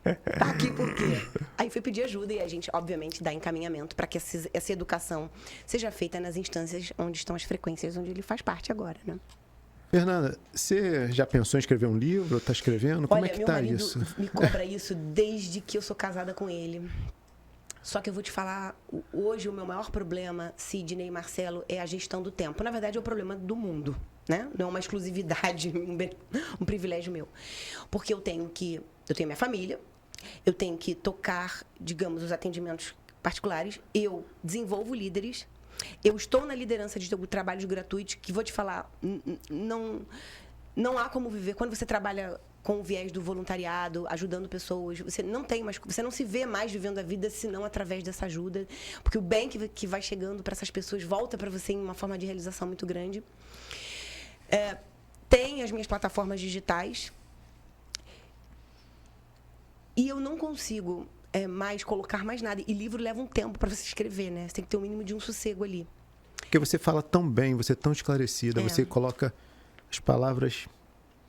Tá aqui por quê? Aí fui pedir ajuda e a gente, obviamente, dá encaminhamento para que essa educação seja feita nas instâncias onde estão as frequências, onde ele faz parte agora, né? Fernanda, você já pensou em escrever um livro? Está escrevendo? Como é que tá isso? Meu marido me cobra isso desde que eu sou casada com ele. Só que eu vou te falar, hoje o meu maior problema, Sidney e Marcelo, é a gestão do tempo. Na verdade, é o problema do mundo, né? Não é uma exclusividade, um privilégio meu. Porque eu tenho minha família, eu tenho que tocar, digamos, os atendimentos particulares, eu desenvolvo líderes, eu estou na liderança de trabalhos gratuitos, que vou te falar, não há como viver. Quando você trabalha com o viés do voluntariado, ajudando pessoas, você não se vê mais vivendo a vida senão através dessa ajuda, porque o bem que vai chegando para essas pessoas volta para você em uma forma de realização muito grande. Tem as minhas plataformas digitais e eu não consigo mais colocar mais nada. E livro leva um tempo para você escrever, né? Você tem que ter o mínimo de um sossego ali. Porque você fala tão bem, você é tão esclarecida, você coloca as palavras,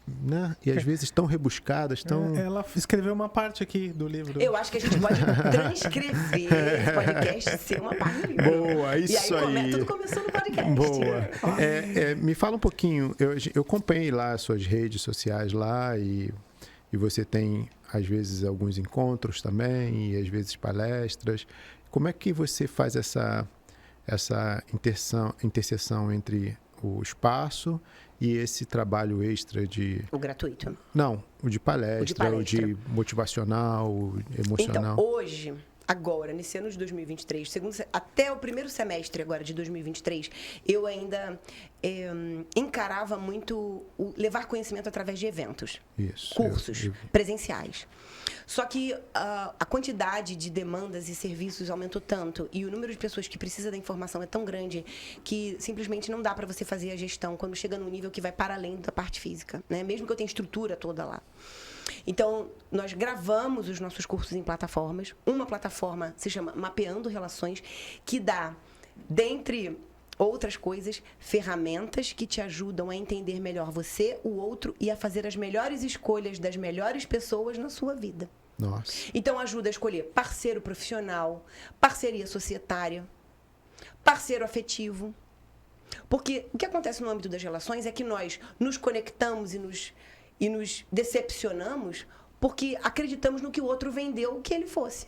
né? E às vezes tão rebuscadas, tão... Ela escreveu uma parte aqui do livro. Eu acho que a gente pode transcrever esse podcast, ser uma parte do livro. Boa, isso aí. Tudo começou no podcast. Boa. Me fala um pouquinho, eu acompanhei lá as suas redes sociais lá e você tem às vezes, alguns encontros também, e às vezes palestras. Como é que você faz essa interseção entre o espaço e esse trabalho extra de... O gratuito? Não, o de palestra, o de motivacional, emocional. Então, hoje, agora, nesse ano de 2023, até o primeiro semestre agora de 2023, eu ainda encarava muito o levar conhecimento através de eventos, cursos presenciais. Só que a quantidade de demandas e serviços aumentou tanto e o número de pessoas que precisa da informação é tão grande que simplesmente não dá para você fazer a gestão quando chega num nível que vai para além da parte física, né? Mesmo que eu tenha estrutura toda lá. Então, nós gravamos os nossos cursos em plataformas. Uma plataforma se chama Mapeando Relações, que dá, dentre outras coisas, ferramentas que te ajudam a entender melhor você, o outro e a fazer as melhores escolhas das melhores pessoas na sua vida. Nossa. Então, ajuda a escolher parceiro profissional, parceria societária, parceiro afetivo. Porque o que acontece no âmbito das relações é que nós nos conectamos e nos decepcionamos porque acreditamos no que o outro vendeu que ele fosse.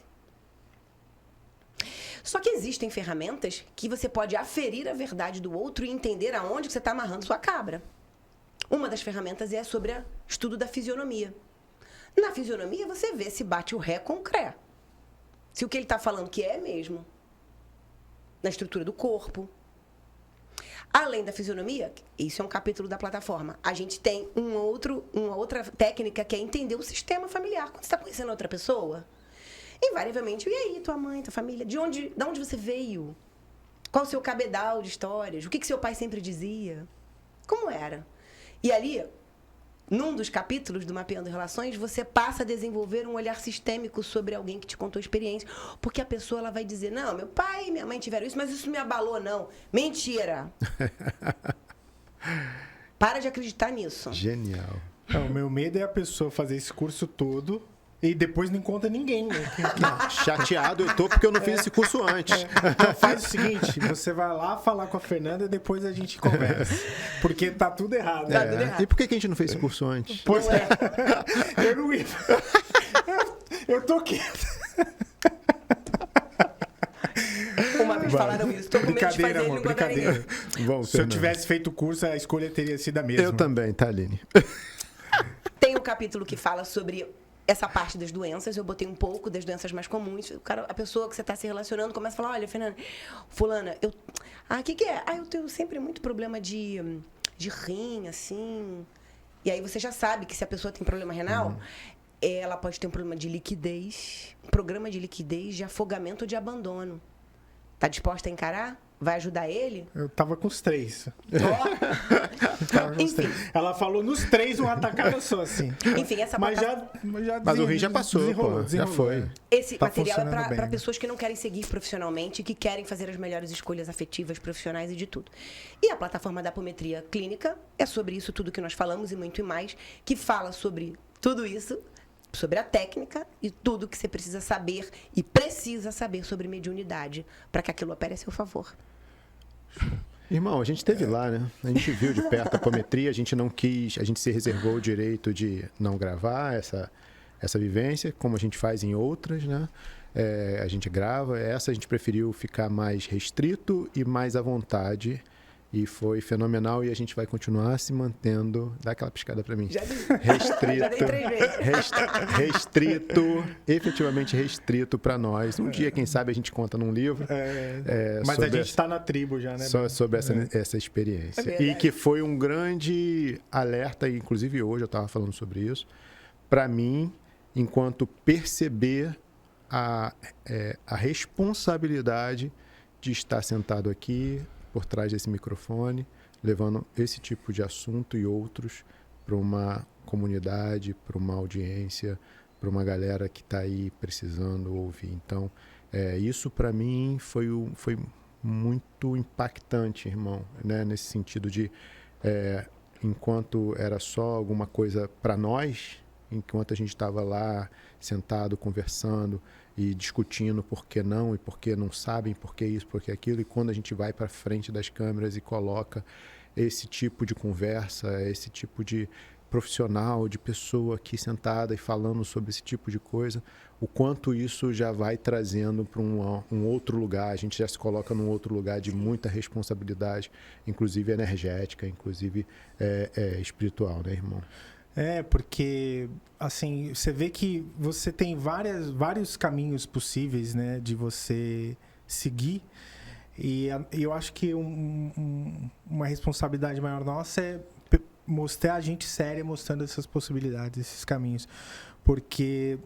Só que existem ferramentas que você pode aferir a verdade do outro e entender aonde que você está amarrando sua cabra. Uma das ferramentas é sobre o estudo da fisionomia. Na fisionomia, você vê se bate o ré com o cré. Se o que ele está falando que é mesmo. Na estrutura do corpo. Além da fisionomia, isso é um capítulo da plataforma, a gente tem uma outra técnica que é entender o sistema familiar. Quando você está conhecendo outra pessoa, invariavelmente, e aí, tua mãe, tua família, de onde você veio? Qual o seu cabedal de histórias? O que seu pai sempre dizia? Como era? E ali, num dos capítulos do Mapeando Relações, você passa a desenvolver um olhar sistêmico sobre alguém que te contou experiência, porque a pessoa ela vai dizer, não, meu pai e minha mãe tiveram isso, mas isso me abalou, não. Mentira! Para de acreditar nisso. Genial. Não, o meu medo é a pessoa fazer esse curso todo e depois não encontra ninguém, né? Chateado eu tô porque eu não fiz esse curso antes. Então faz o seguinte, você vai lá falar com a Fernanda e depois a gente conversa. Porque tá tudo errado. Tá tudo errado. E por que a gente não fez esse curso antes? Pois é. Eu não ia. Eu tô quieto. Uma vez falaram isso, tô com medo de fazer, amor, brincadeira. Bom, se eu tivesse feito o curso, a escolha teria sido a mesma. Eu também, tá, Aline? Tem um capítulo que fala sobre essa parte das doenças, eu botei um pouco das doenças mais comuns. A pessoa que você está se relacionando começa a falar, olha, Fernanda, fulana, o que é? Eu tenho sempre muito problema de rim, assim. E aí você já sabe que se a pessoa tem problema renal, ela pode ter um problema de liquidez, um programa de liquidez, de afogamento ou de abandono. Tá disposta a encarar? Vai ajudar ele? Eu tava com os 3. Enfim. Ela falou nos 3 uma atacada só, assim. Enfim, essa Mas o rim já passou, desenrolou. já foi. Esse Tá material é funcionando bem, para né? pessoas que não querem seguir profissionalmente, que querem fazer as melhores escolhas afetivas, profissionais e de tudo. E a plataforma da apometria clínica é sobre isso tudo que nós falamos e muito mais, que fala sobre tudo isso, sobre a técnica e tudo que você precisa saber e precisa saber sobre mediunidade para que aquilo opere a seu favor. Irmão, a gente esteve lá, né? A gente viu de perto a apometria, a gente não quis, a gente se reservou o direito de não gravar essa vivência, como a gente faz em outras, né? A gente grava, essa a gente preferiu ficar mais restrito e mais à vontade. E foi fenomenal e a gente vai continuar se mantendo. Dá aquela piscada pra mim. Já dei. Restrito. Já dei 3 vezes. Restrito, efetivamente restrito pra nós. Um dia, quem sabe, a gente conta num livro. Mas a gente tá na tribo já, né? Sobre essa experiência. É e que foi um grande alerta, inclusive hoje eu estava falando sobre isso, para mim, enquanto perceber a responsabilidade de estar sentado aqui, por trás desse microfone, levando esse tipo de assunto e outros para uma comunidade, para uma audiência, para uma galera que está aí precisando ouvir. Então, isso para mim foi muito impactante, irmão, né? Nesse sentido de, enquanto era só alguma coisa para nós, enquanto a gente estava lá sentado, conversando e discutindo por que não e por que não sabem, por que isso, por que aquilo, e quando a gente vai para frente das câmeras e coloca esse tipo de conversa, esse tipo de profissional, de pessoa aqui sentada e falando sobre esse tipo de coisa, o quanto isso já vai trazendo para um outro lugar, a gente já se coloca num outro lugar de muita responsabilidade, inclusive energética, inclusive espiritual, né, irmão? Porque, assim, você vê que você tem vários caminhos possíveis, né, de você seguir. E eu acho que uma responsabilidade maior nossa é mostrar a gente séria, mostrando essas possibilidades, esses caminhos. Porque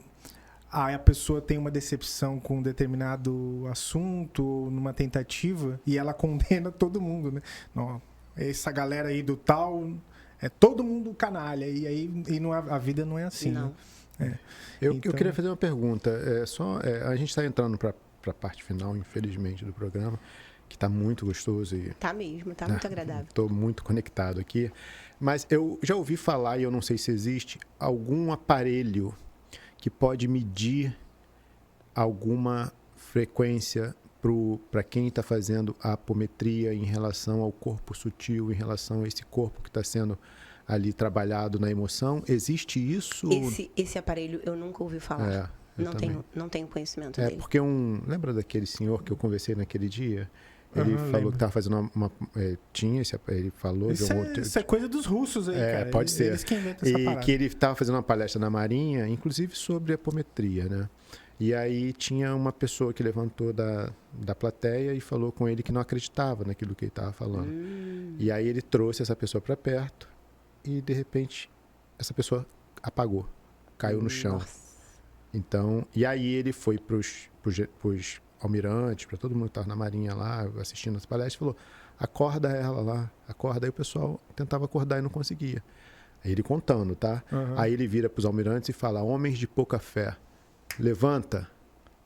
a pessoa tem uma decepção com um determinado assunto, numa tentativa, e ela condena todo mundo, né? Não, essa galera aí do tal... É todo mundo canalha, e aí a vida não é assim. Não. Né? Eu queria fazer uma pergunta. A gente está entrando para a parte final, infelizmente, do programa, que está muito gostoso. Tá mesmo, tá muito agradável. Estou muito conectado aqui. Mas eu já ouvi falar, e eu não sei se existe, algum aparelho que pode medir alguma frequência para quem está fazendo a apometria em relação ao corpo sutil, em relação a esse corpo que está sendo ali trabalhado na emoção. Existe isso? Esse aparelho eu nunca ouvi falar. Não tenho conhecimento dele. Porque lembra daquele senhor que eu conversei naquele dia? Ele falou que estava fazendo ele falou isso de um isso é coisa dos russos aí, cara. Pode ser. Eles que inventam essa parada. Que ele estava fazendo uma palestra na Marinha, inclusive sobre apometria, né? E aí tinha uma pessoa que levantou da plateia e falou com ele que não acreditava naquilo que ele estava falando. E aí ele trouxe essa pessoa para perto e, de repente, essa pessoa apagou, caiu no chão. Nossa. Então, e aí ele foi pros almirantes, para todo mundo que estava na Marinha lá, assistindo essa palestra, e falou, acorda ela lá, acorda. Aí o pessoal tentava acordar e não conseguia. Aí ele contando, tá? Aí ele vira para os almirantes e fala, homens de pouca fé, levanta.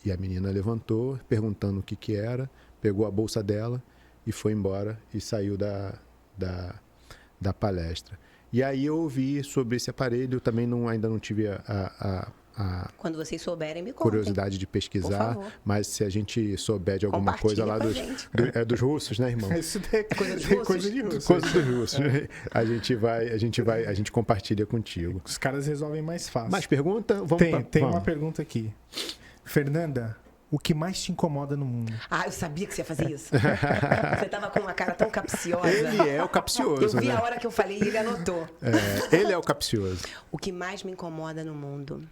E a menina levantou, perguntando o que era, pegou a bolsa dela e foi embora e saiu da palestra. E aí eu ouvi sobre esse aparelho, também ainda não tive quando vocês souberem, me contem. Curiosidade de pesquisar, mas se a gente souber de alguma coisa lá dos russos, né, irmão? Isso é coisa de russos. Coisa dos russos. A gente compartilha contigo. Os caras resolvem mais fácil. Mais pergunta? Tem uma pergunta aqui. Fernanda, o que mais te incomoda no mundo? Eu sabia que você ia fazer isso. Você tava com uma cara tão capciosa. Ele é o capcioso, Eu vi né? a hora que eu falei e ele anotou. Ele é o capcioso. O que mais me incomoda no mundo...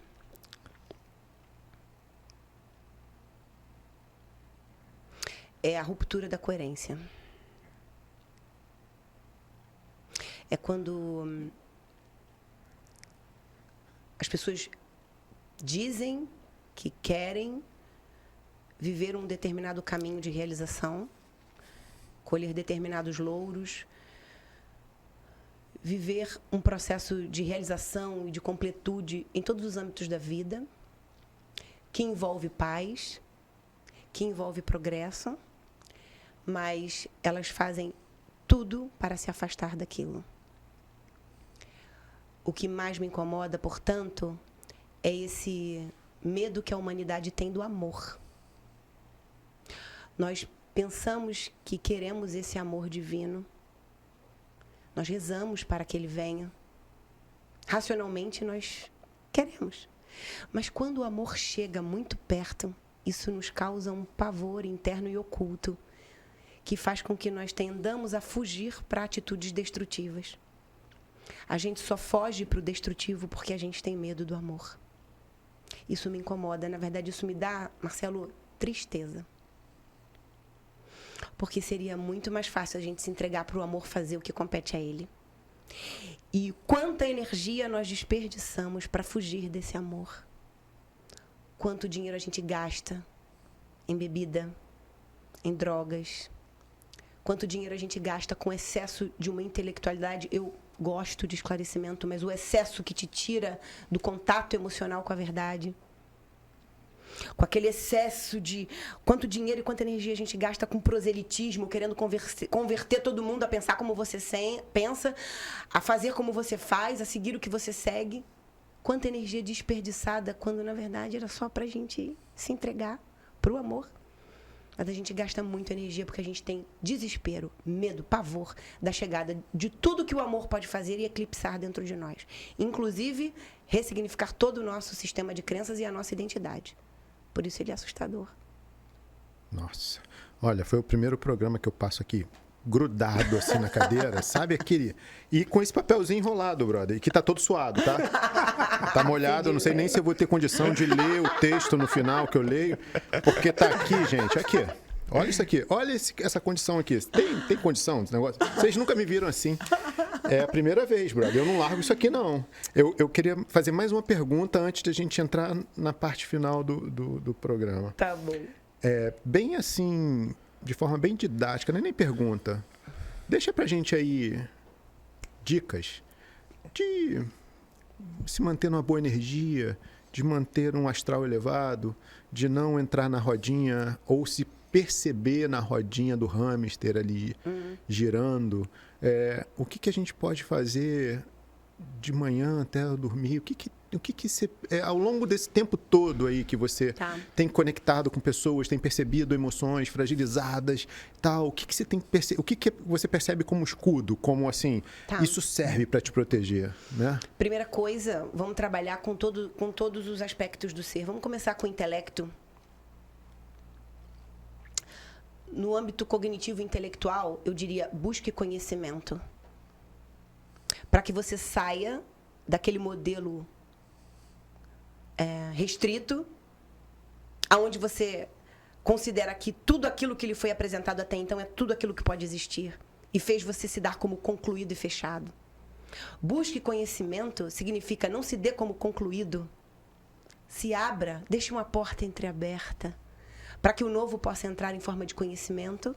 é a ruptura da coerência. É quando as pessoas dizem que querem viver um determinado caminho de realização, colher determinados louros, viver um processo de realização e de completude em todos os âmbitos da vida, que envolve paz, que envolve progresso, mas elas fazem tudo para se afastar daquilo. O que mais me incomoda, portanto, é esse medo que a humanidade tem do amor. Nós pensamos que queremos esse amor divino, nós rezamos para que ele venha. Racionalmente, nós queremos. Mas quando o amor chega muito perto, isso nos causa um pavor interno e oculto, que faz com que nós tendamos a fugir para atitudes destrutivas. A gente só foge para o destrutivo porque a gente tem medo do amor. Isso me incomoda. Na verdade, isso me dá, Marcelo, tristeza. Porque seria muito mais fácil a gente se entregar para o amor fazer o que compete a ele. E quanta energia nós desperdiçamos para fugir desse amor. Quanto dinheiro a gente gasta em bebida, em drogas. Quanto dinheiro a gente gasta com excesso de uma intelectualidade. Eu gosto de esclarecimento, mas o excesso que te tira do contato emocional com a verdade. Com aquele excesso de quanto dinheiro e quanta energia a gente gasta com proselitismo, querendo converter todo mundo a pensar como você pensa, a fazer como você faz, a seguir o que você segue. Quanta energia desperdiçada, quando na verdade era só pra gente se entregar pro amor. Mas a gente gasta muita energia porque a gente tem desespero, medo, pavor da chegada de tudo que o amor pode fazer e eclipsar dentro de nós. Inclusive, ressignificar todo o nosso sistema de crenças e a nossa identidade. Por isso ele é assustador. Nossa. Olha, foi o primeiro programa que eu passo aqui grudado assim na cadeira, sabe aquele... E com esse papelzinho enrolado, brother, que tá todo suado, tá? Tá molhado, eu não sei nem se eu vou ter condição de ler o texto no final que eu leio, porque tá aqui, gente, aqui. Olha isso aqui, olha essa condição aqui. Tem condição desse negócio? Vocês nunca me viram assim. É a primeira vez, brother, eu não largo isso aqui, não. Eu queria fazer mais uma pergunta antes de a gente entrar na parte final do programa. Tá bom. Bem assim... de forma bem didática, não é nem pergunta. Deixa pra gente aí dicas de se manter numa boa energia, de manter um astral elevado, de não entrar na rodinha ou se perceber na rodinha do hamster ali girando. O que a gente pode fazer de manhã até dormir? O que você, ao longo desse tempo todo aí que você tem conectado com pessoas, tem percebido emoções fragilizadas, tal, o que você tem o que você percebe como escudo, como assim, isso serve para te proteger, né? Primeira coisa, vamos trabalhar com todos os aspectos do ser. Vamos começar com o intelecto. No âmbito cognitivo e intelectual, eu diria, busque conhecimento. Para que você saia daquele modelo restrito, aonde você considera que tudo aquilo que lhe foi apresentado até então é tudo aquilo que pode existir e fez você se dar como concluído e fechado. Busque conhecimento significa não se dê como concluído. Se abra, deixe uma porta entreaberta para que o novo possa entrar em forma de conhecimento.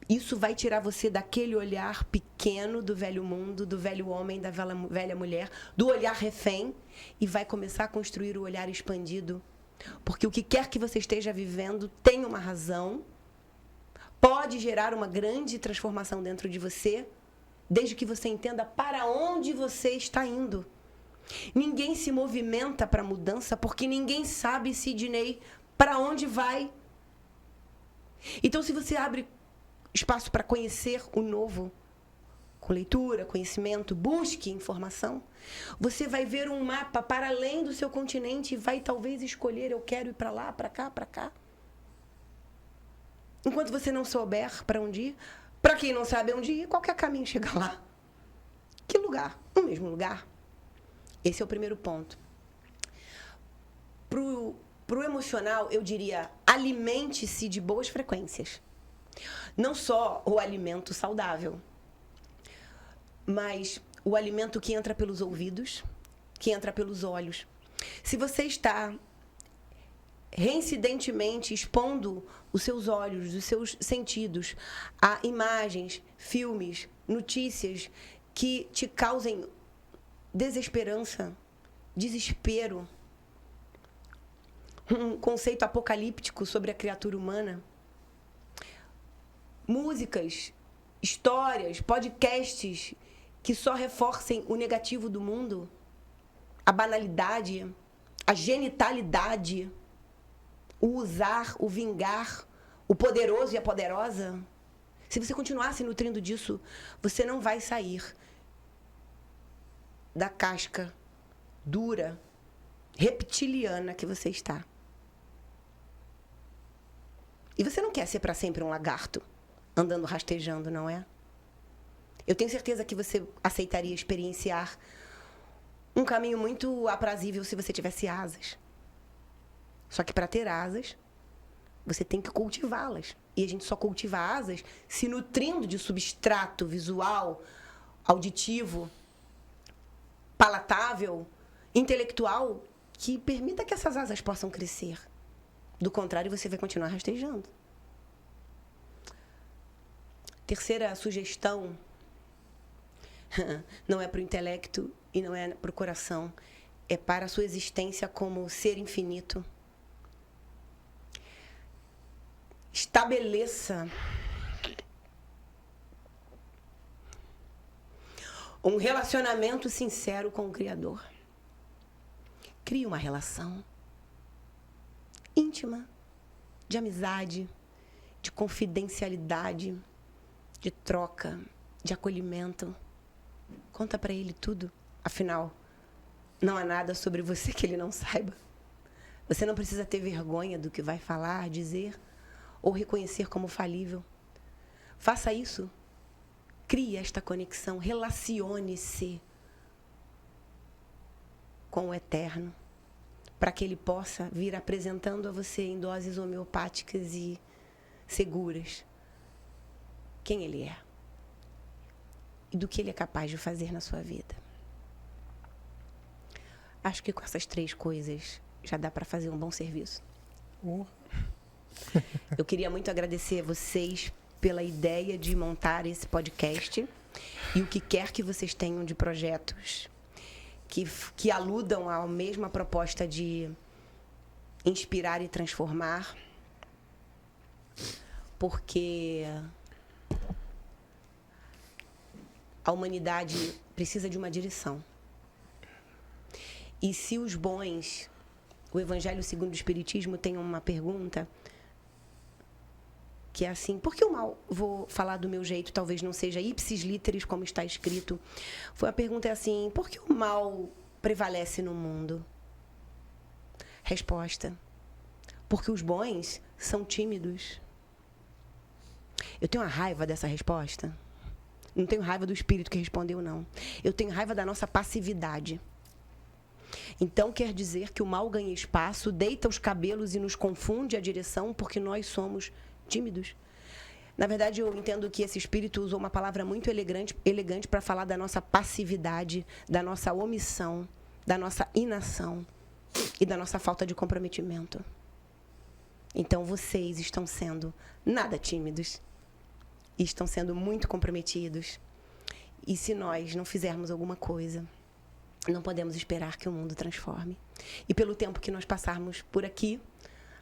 Isso vai tirar você daquele olhar pequeno do velho mundo, do velho homem, da velha mulher, do olhar refém, e vai começar a construir o olhar expandido. Porque o que quer que você esteja vivendo tem uma razão, pode gerar uma grande transformação dentro de você, desde que você entenda para onde você está indo. Ninguém se movimenta para a mudança porque ninguém sabe, Sidney, para onde vai. Então, se você abre espaço para conhecer o novo, com leitura, conhecimento, busque informação, você vai ver um mapa para além do seu continente e vai talvez escolher, eu quero ir para lá, para cá, para cá. Enquanto você não souber para onde ir, para quem não sabe onde ir, qualquer caminho chega lá. Que lugar? O mesmo lugar. Esse é o primeiro ponto. Pro emocional, eu diria, alimente-se de boas frequências. Não só o alimento saudável, mas o alimento que entra pelos ouvidos, que entra pelos olhos. Se você está reincidentemente expondo os seus olhos, os seus sentidos a imagens, filmes, notícias que te causem desesperança, desespero, um conceito apocalíptico sobre a criatura humana, músicas, histórias, podcasts que só reforcem o negativo do mundo, a banalidade, a genitalidade, o usar, o vingar, o poderoso e a poderosa. Se você continuar se nutrindo disso, você não vai sair da casca dura, reptiliana que você está. E você não quer ser para sempre um lagarto andando rastejando, não é? Eu tenho certeza que você aceitaria experienciar um caminho muito aprazível se você tivesse asas. Só que para ter asas, você tem que cultivá-las. E a gente só cultiva asas se nutrindo de substrato visual, auditivo, palatável, intelectual, que permita que essas asas possam crescer. Do contrário, você vai continuar rastejando. Terceira sugestão, não é para o intelecto e não é para o coração, é para a sua existência como ser infinito. Estabeleça um relacionamento sincero com o Criador. Crie uma relação íntima, de amizade, de confidencialidade, de troca, de acolhimento. Conta para ele tudo. Afinal, não há nada sobre você que ele não saiba. Você não precisa ter vergonha do que vai falar, dizer ou reconhecer como falível. Faça isso. Crie esta conexão. Relacione-se com o eterno, para que ele possa vir apresentando a você em doses homeopáticas e seguras quem ele é e do que ele é capaz de fazer na sua vida. Acho que com essas 3 coisas já dá para fazer um bom serviço. Eu queria muito agradecer a vocês pela ideia de montar esse podcast e o que quer que vocês tenham de projetos que aludam à mesma proposta de inspirar e transformar, porque a humanidade precisa de uma direção. E se os bons, o Evangelho segundo o Espiritismo tem uma pergunta que é assim, por que o mal, vou falar do meu jeito, talvez não seja ipsis literis como está escrito, a pergunta é assim, por que o mal prevalece no mundo? Resposta, porque os bons são tímidos. Eu tenho uma raiva dessa resposta. Não tenho raiva do espírito que respondeu, não. Eu tenho raiva da nossa passividade. Então, quer dizer que o mal ganha espaço, deita os cabelos e nos confunde a direção porque nós somos tímidos. Na verdade, eu entendo que esse espírito usou uma palavra muito elegante para falar da nossa passividade, da nossa omissão, da nossa inação e da nossa falta de comprometimento. Então, vocês estão sendo nada tímidos e estão sendo muito comprometidos. E se nós não fizermos alguma coisa, não podemos esperar que o mundo transforme. E pelo tempo que nós passarmos por aqui,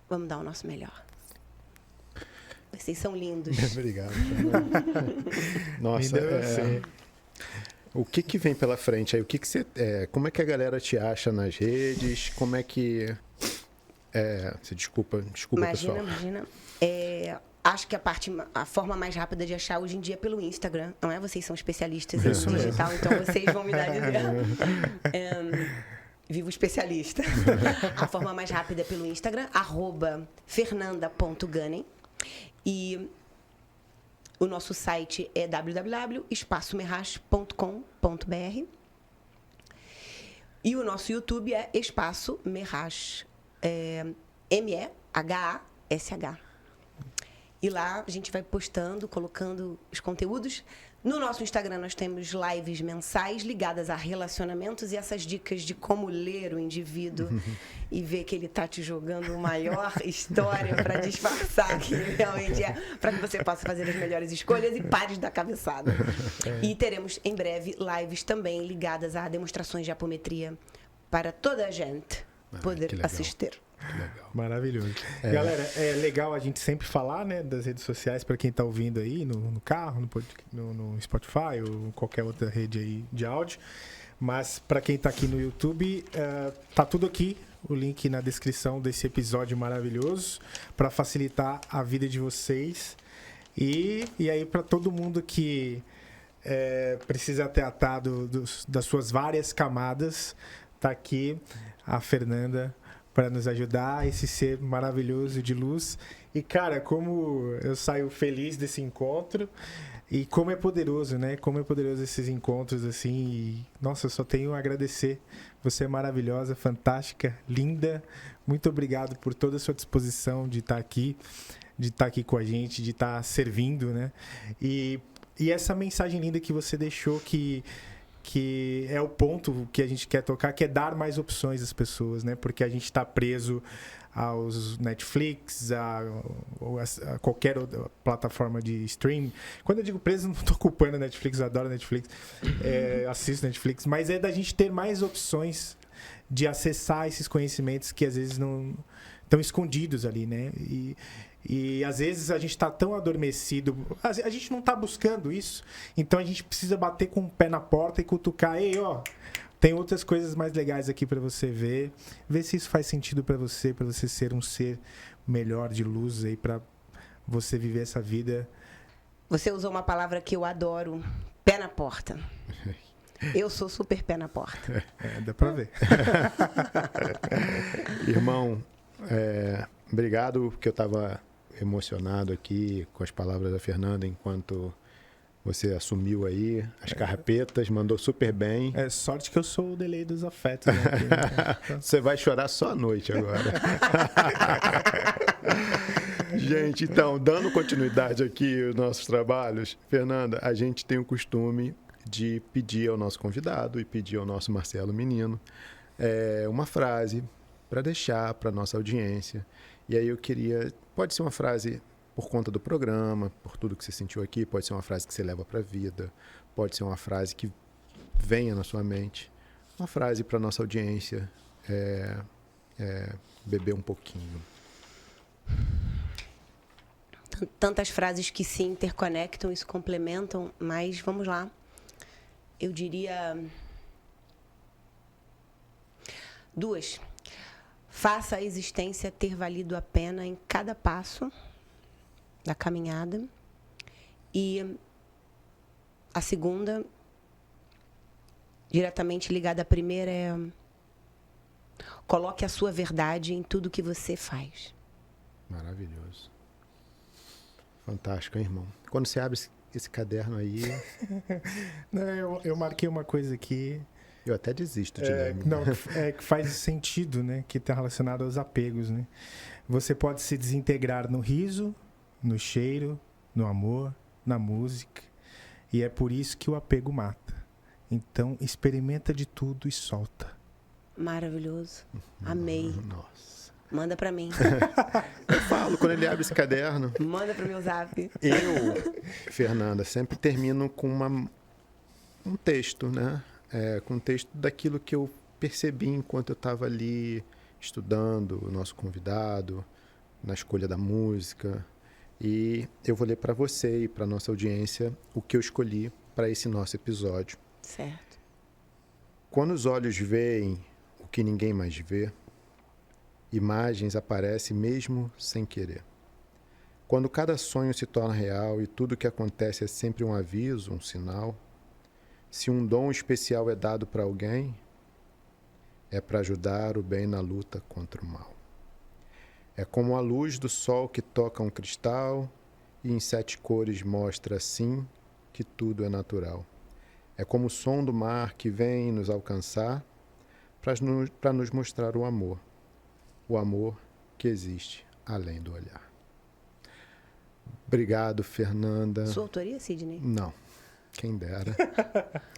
vamos dar o nosso melhor. Vocês são lindos. Obrigado. Nossa, o que vem pela frente aí? Como é que a galera te acha nas redes? Como é que... Desculpa, pessoal. Imagina. Acho que a forma mais rápida de achar hoje em dia é pelo Instagram, não é? Vocês são especialistas em digital, então vocês vão me dar dizer. Vivo especialista. A forma mais rápida é pelo Instagram, @fernanda.ganem. E o nosso site é www.espaçomerras.com.br. E o nosso YouTube é Espaço Merras, MEHASH. E lá a gente vai postando, colocando os conteúdos. No nosso Instagram nós temos lives mensais ligadas a relacionamentos e essas dicas de como ler o indivíduo e ver que ele está te jogando a maior história para disfarçar que ele realmente é, para que você possa fazer as melhores escolhas e pare de dar cabeçada. E teremos em breve lives também ligadas a demonstrações de apometria para toda a gente poder assistir. Legal. Maravilhoso. Galera, é legal a gente sempre falar, né, das redes sociais para quem está ouvindo aí no carro, no Spotify ou qualquer outra rede aí de áudio. Mas para quem está aqui no YouTube, tá tudo aqui, o link na descrição desse episódio maravilhoso para facilitar a vida de vocês. E aí para todo mundo que precisa tratar das suas várias camadas, tá aqui a Fernanda para nos ajudar, esse ser maravilhoso de luz. E, cara, como eu saio feliz desse encontro e como é poderoso, né? Como é poderoso esses encontros, assim. E, nossa, eu só tenho a agradecer. Você é maravilhosa, fantástica, linda. Muito obrigado por toda a sua disposição de estar aqui com a gente, de estar servindo, né? E essa mensagem linda que você deixou que é o ponto que a gente quer tocar, que é dar mais opções às pessoas, né? Porque a gente está preso aos Netflix, a qualquer outra plataforma de streaming. Quando eu digo preso, não estou culpando a Netflix, eu adoro a Netflix, assisto Netflix, mas é da gente ter mais opções de acessar esses conhecimentos que às vezes não estão escondidos ali, né? E às vezes a gente está tão adormecido, a gente não está buscando isso, então a gente precisa bater com o pé na porta e cutucar, ei, ó, tem outras coisas mais legais aqui para você ver se isso faz sentido para você ser um ser melhor de luz aí para você viver essa vida. Você usou uma palavra que eu adoro, pé na porta. Eu sou super pé na porta. Dá pra ver. Irmão, obrigado, porque eu estava emocionado aqui com as palavras da Fernanda enquanto você assumiu aí as carpetas, mandou super bem. É sorte que eu sou o delay dos afetos. Né? Você vai chorar só à noite agora. Gente, então, dando continuidade aqui aos nossos trabalhos, Fernanda, a gente tem o costume de pedir ao nosso convidado e pedir ao nosso Marcelo Menino uma frase para deixar para nossa audiência. E aí eu queria, pode ser uma frase por conta do programa, por tudo que você sentiu aqui, pode ser uma frase que você leva para a vida, pode ser uma frase que venha na sua mente, uma frase para nossa audiência beber um pouquinho. Tantas frases que se interconectam e se complementam, mas vamos lá. Eu diria 2. Faça a existência ter valido a pena em cada passo da caminhada. E a segunda, diretamente ligada à primeira, é: coloque a sua verdade em tudo que você faz. Maravilhoso. Fantástico, hein, irmão? Quando você abre esse caderno aí... Não, eu marquei uma coisa aqui... Eu até desisto de ler. Não, que faz sentido, né? Que está relacionado aos apegos, né? Você pode se desintegrar no riso, no cheiro, no amor, na música. E é por isso que o apego mata. Então, experimenta de tudo e solta. Maravilhoso. Amei. Nossa. Manda pra mim. Eu falo, quando ele abre esse caderno... Manda pro meu zap. Eu, Fernanda, sempre termino com um texto, né? Com um texto daquilo que eu percebi enquanto eu estava ali estudando o nosso convidado, na escolha da música. E eu vou ler para você e para nossa audiência o que eu escolhi para esse nosso episódio. Certo. Quando os olhos veem o que ninguém mais vê, imagens aparecem mesmo sem querer. Quando cada sonho se torna real e tudo que acontece é sempre um aviso, um sinal, se um dom especial é dado para alguém, é para ajudar o bem na luta contra o mal. É como a luz do sol que toca um cristal e em 7 cores mostra assim que tudo é natural. É como o som do mar que vem nos alcançar para nos mostrar o amor que existe além do olhar. Obrigado, Fernanda. Sua autoria, Sidney? Não, quem dera.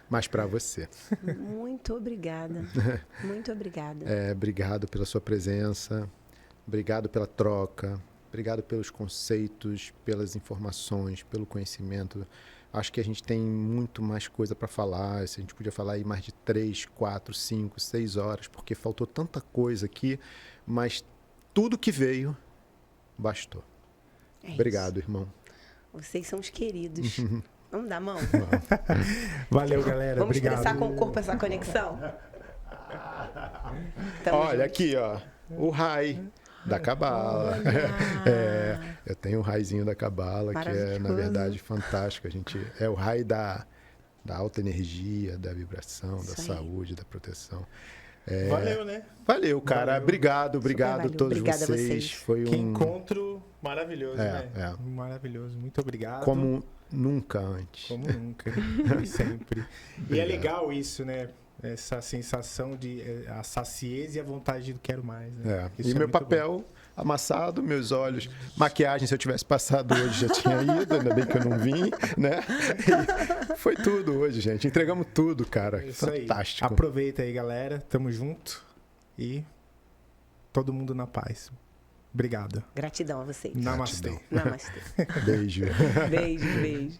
Mas para você. Muito obrigada. Muito obrigada. Obrigado pela sua presença, obrigado pela troca, obrigado pelos conceitos, pelas informações, pelo conhecimento. Acho que a gente tem muito mais coisa para falar. A gente podia falar aí mais de 3, 4, 5, 6 horas, porque faltou tanta coisa aqui, mas tudo que veio bastou. Obrigado, irmão. Vocês são os queridos. Vamos dar a mão? Valeu, galera. Vamos Obrigado. expressar com o corpo essa conexão? Olha aqui, ó. O Rai da Cabala. Eu tenho o Raizinho da Cabala, que é, na verdade, fantástico. A gente é o Rai da alta energia, da vibração, da saúde, da proteção. Valeu, né? Valeu, cara. Valeu. Obrigado a todos vocês. Foi Que encontro maravilhoso, né? É. Maravilhoso. Muito obrigado. Como nunca antes. Como nunca. Sempre. E é legal isso, né? Essa sensação de a sacieza e a vontade do quero mais. Né? E meu papel amassado, meus olhos, maquiagem, se eu tivesse passado hoje já tinha ido, ainda bem que eu não vim, né? E foi tudo hoje, gente. Entregamos tudo, cara. Isso fantástico. Aí. Aproveita aí, galera. Tamo junto e todo mundo na paz. Obrigado. Gratidão a vocês. Namastê. Namastê. Beijo. Beijo.